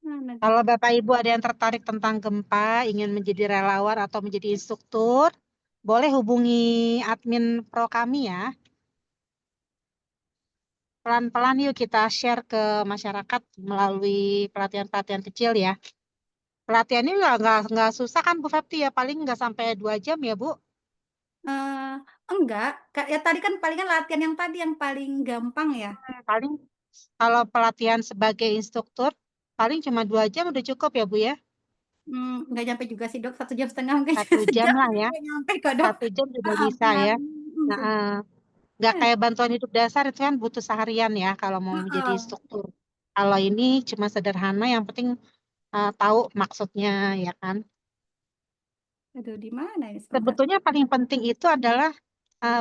Mana tuh?
Kalau Bapak Ibu ada yang tertarik tentang gempa, ingin menjadi relawan atau menjadi instruktur, boleh hubungi admin pro kami ya. Pelan-pelan yuk kita share ke masyarakat melalui pelatihan-pelatihan kecil ya. Pelatihannya nggak susah kan Bu Fepti ya, paling nggak sampai 2 jam ya Bu.
Enggak. Ya tadi kan palingan latihan yang tadi yang paling gampang ya.
Paling kalau pelatihan sebagai instruktur, paling cuma 2 jam udah cukup ya Bu ya.
Nggak nyampe juga sih dok, 1,5 jam mungkin
1 jam
sejam
lah ya.
nggak nyampe kok dok.
1 jam sudah bisa
Benar.
ya. Nah, nggak kayak bantuan hidup dasar itu kan butuh seharian ya kalau mau menjadi instruktur. Kalau ini cuma sederhana, yang penting tahu maksudnya ya kan.
Aduh, di mana ini sebentar.
Sebetulnya paling penting itu adalah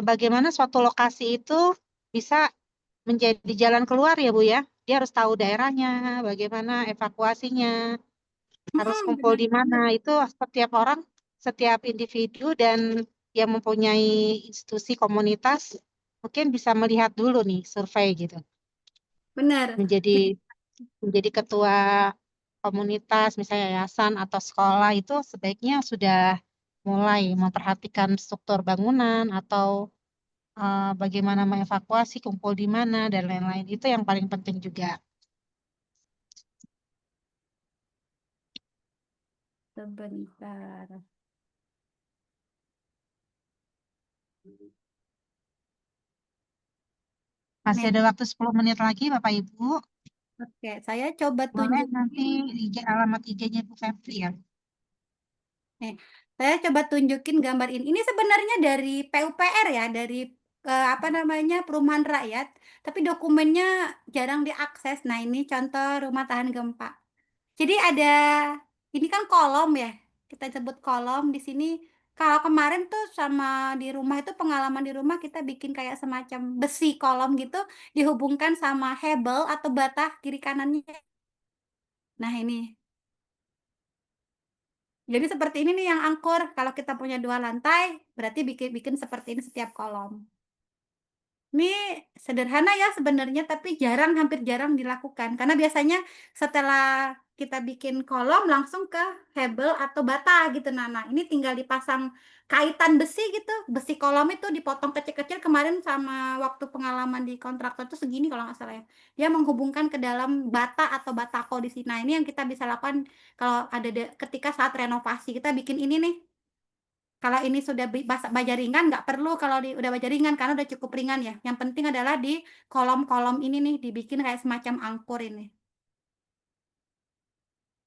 bagaimana suatu lokasi itu bisa menjadi jalan keluar ya Bu ya. Dia harus tahu daerahnya, bagaimana evakuasinya, harus kumpul
Benar.
di mana. Itu setiap orang, setiap individu dan yang mempunyai institusi komunitas mungkin bisa melihat dulu nih survei gitu.
Benar.
Menjadi ketua komunitas, misalnya yayasan atau sekolah itu sebaiknya sudah mulai memperhatikan struktur bangunan atau bagaimana mengevakuasi, kumpul di mana, dan lain-lain. Itu yang paling penting juga.
Sebentar.
Masih ada waktu 10 menit lagi, Bapak Ibu.
Oke, saya coba
Boleh
tunjukin.
nanti alamat IG-nya Bu Febri ya.
Saya coba tunjukin gambar ini. Ini sebenarnya dari PUPR ya, dari apa namanya Perumahan Rakyat, tapi dokumennya jarang diakses. Nah, ini contoh rumah tahan gempa. Jadi ada ini kan kolom ya, kita sebut kolom di sini. Kalau kemarin tuh sama di rumah itu pengalaman di rumah kita bikin kayak semacam besi kolom gitu dihubungkan sama hebel atau bata kiri kanannya. Nah, ini. Jadi seperti ini nih yang angkur. Kalau kita punya 2 lantai, berarti bikin seperti ini setiap kolom. Ini sederhana ya sebenarnya, tapi hampir jarang dilakukan. Karena biasanya setelah kita bikin kolom langsung ke hebel atau bata gitu. Nah, ini tinggal dipasang kaitan besi gitu. Besi kolom itu dipotong kecil-kecil kemarin sama waktu pengalaman di kontraktor itu segini kalau nggak salah ya. Dia menghubungkan ke dalam bata atau batako di sini. Nah, ini yang kita bisa lakukan kalau ada ketika saat renovasi. Kita bikin ini nih. Kalau ini sudah baja ringan, nggak perlu kalau udah baja ringan karena udah cukup ringan ya. Yang penting adalah di kolom-kolom ini nih dibikin kayak semacam angkur ini.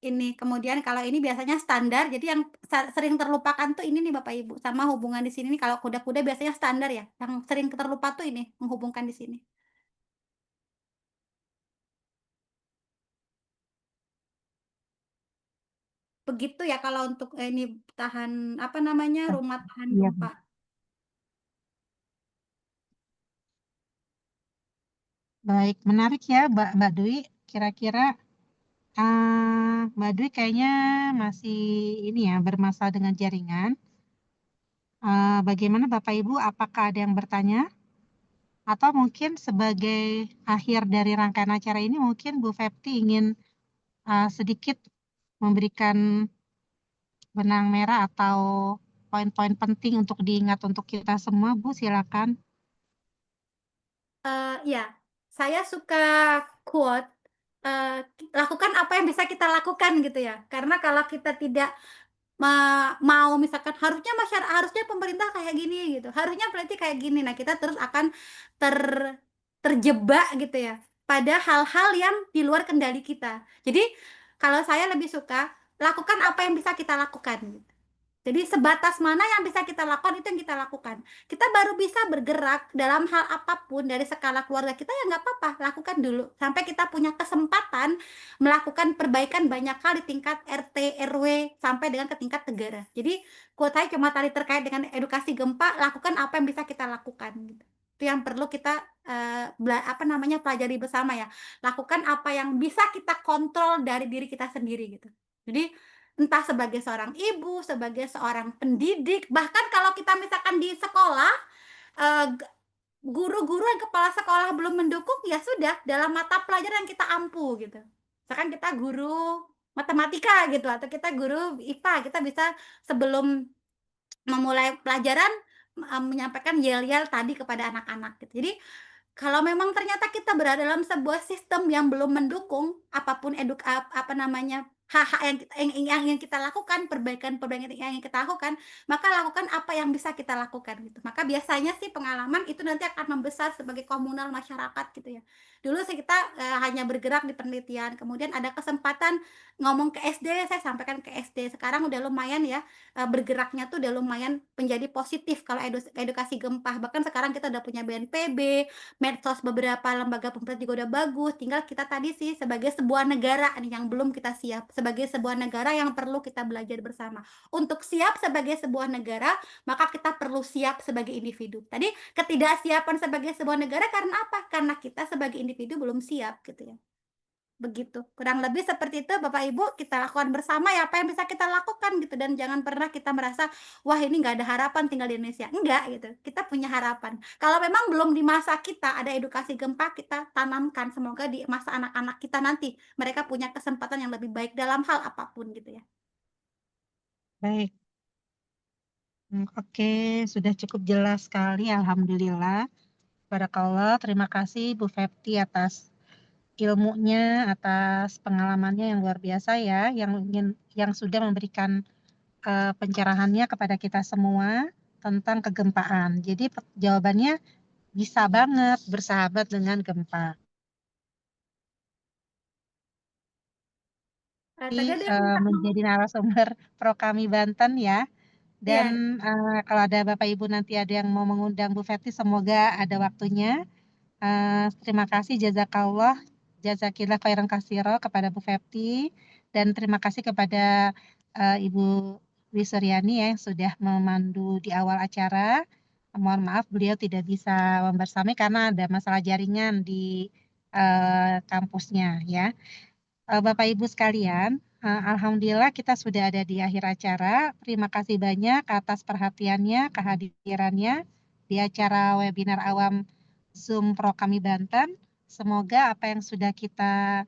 Ini kemudian kalau ini biasanya standar, jadi yang sering terlupakan tuh ini nih Bapak Ibu, sama hubungan di sini nih kalau kuda-kuda biasanya standar ya. Yang sering terlupa tuh ini menghubungkan di sini. Begitu ya kalau untuk ini tahan apa namanya
Oh,
rumah tahan
iya,
gempa.
baik, menarik ya Mbak Dwi. Kira-kira Mbak Dwi kayaknya masih ini ya bermasalah dengan jaringan. Bagaimana Bapak Ibu? Apakah ada yang bertanya? Atau mungkin sebagai akhir dari rangkaian acara ini mungkin Bu Fepti ingin sedikit memberikan benang merah atau poin-poin penting untuk diingat untuk kita semua, Bu, silakan.
Ya, saya suka quote lakukan apa yang bisa kita lakukan gitu ya. Karena kalau kita tidak mau misalkan harusnya pemerintah kayak gini gitu. Harusnya berarti kayak gini. Nah, kita terus akan ter terjebak gitu ya pada hal-hal yang di luar kendali kita. Jadi, kalau saya lebih suka lakukan apa yang bisa kita lakukan gitu. Jadi sebatas mana yang bisa kita lakukan itu yang kita lakukan. Kita baru bisa bergerak dalam hal apapun dari skala keluarga kita ya nggak apa-apa, lakukan dulu sampai kita punya kesempatan melakukan perbaikan banyak hal di tingkat RT, RW sampai dengan ke tingkat negara. Jadi quote saya cuma tadi terkait dengan edukasi gempa, lakukan apa yang bisa kita lakukan gitu. Itu yang perlu kita pelajari bersama ya. Lakukan apa yang bisa kita kontrol dari diri kita sendiri gitu. Jadi entah sebagai seorang ibu, sebagai seorang pendidik, bahkan kalau kita misalkan di sekolah, guru-guru yang kepala sekolah belum mendukung, ya sudah, dalam mata pelajaran yang kita ampu gitu. Misalkan kita guru matematika gitu, atau kita guru IPA, kita bisa sebelum memulai pelajaran menyampaikan yel-yel tadi kepada anak-anak gitu. Jadi kalau memang ternyata kita berada dalam sebuah sistem yang belum mendukung apapun hak-hak yang kita lakukan, perbaikan-perbaikan yang kita lakukan, maka lakukan apa yang bisa kita lakukan gitu. Maka biasanya sih pengalaman itu nanti akan membesar sebagai komunal masyarakat gitu ya. Dulu sih kita hanya bergerak di penelitian, kemudian ada kesempatan ngomong ke SD, saya sampaikan ke SD. Sekarang udah lumayan ya, bergeraknya tuh udah lumayan menjadi positif kalau edukasi gempa. Bahkan sekarang kita udah punya BNPB, medsos beberapa lembaga pemerintah juga udah bagus, tinggal kita tadi sih sebagai sebuah negara nih yang belum kita siap, sebagai sebuah negara yang perlu kita belajar bersama. Untuk siap sebagai sebuah negara, maka kita perlu siap sebagai individu. Tadi ketidaksiapan sebagai sebuah negara karena apa? Karena kita sebagai individu belum siap gitu ya. Begitu, kurang lebih seperti itu Bapak Ibu, kita lakukan bersama ya apa yang bisa kita lakukan gitu, dan jangan pernah kita merasa, wah ini nggak ada harapan tinggal di Indonesia. Enggak gitu, kita punya harapan. Kalau memang belum di masa kita ada edukasi gempa, kita tanamkan, semoga di masa anak-anak kita nanti, mereka punya kesempatan yang lebih baik dalam hal apapun gitu ya.
Baik. Oke, sudah cukup jelas sekali, alhamdulillah. Barakallah, terima kasih Bu Fepti atas ilmunya, atas pengalamannya yang luar biasa ya, yang sudah memberikan pencerahannya kepada kita semua tentang kegempaan. Jadi jawabannya bisa banget bersahabat dengan gempa.
Tadi ada yang minta
Menjadi narasumber Pro Kami Banten ya. Dan
Iya.
kalau ada Bapak Ibu nanti ada yang mau mengundang Bu Fepti, semoga ada waktunya. Terima kasih jazakallah, jazakillah khairan katsiro kepada Bu Fepti, dan terima kasih kepada Ibu Wisuriani ya, yang sudah memandu di awal acara. Mohon maaf beliau tidak bisa membersamai karena ada masalah jaringan di kampusnya ya. Bapak Ibu sekalian, alhamdulillah kita sudah ada di akhir acara. Terima kasih banyak atas perhatiannya, kehadirannya di acara webinar awam Zoom Pro Kami Banten. Semoga apa yang sudah kita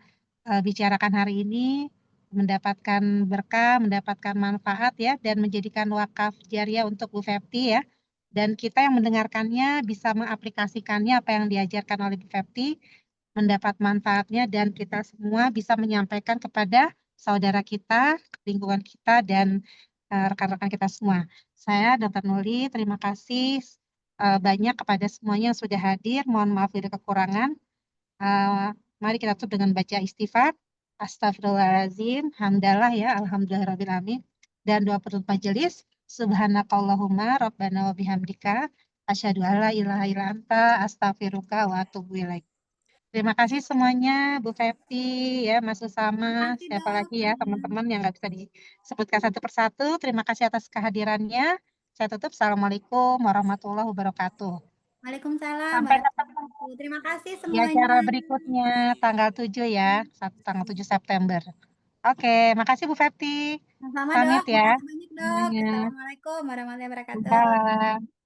bicarakan hari ini mendapatkan berkah, mendapatkan manfaat ya, dan menjadikan wakaf jariah untuk Bu Fepti ya. Dan kita yang mendengarkannya bisa mengaplikasikannya apa yang diajarkan oleh Bu Fepti, mendapat manfaatnya, dan kita semua bisa menyampaikan kepada saudara kita, lingkungan kita, dan rekan-rekan kita semua. Saya, Dr. Nuli, terima kasih banyak kepada semuanya yang sudah hadir. Mohon maaf bila kekurangan. Mari kita tutup dengan baca istighfar. Astagfirullahaladzim, hamdalah ya, alhamdulillahirrahmanirrahim. Dan doa penutup majelis. Subhanakallahumma rabbana wa bihamdika asyhadu alla ilaha illa anta astaghfiruka wa atubu ilaik. Terima kasih semuanya, Bu Fepti, ya, Mas Usama,
Makasih
siapa
dok.
lagi ya teman-teman yang nggak bisa disebutkan satu persatu. Terima kasih atas kehadirannya. Saya tutup. Assalamualaikum warahmatullahi wabarakatuh.
Waalaikumsalam
Sampai ketemu
warahmatullahi. Terima kasih
di acara
semuanya.
berikutnya tanggal 7 ya, tanggal 7 September. Oke, makasih Bu Fepti.
Sama-sama
Pamit
dok.
ya
Makasih banyak dok.
semuanya.
Assalamualaikum warahmatullahi wabarakatuh.
Salam.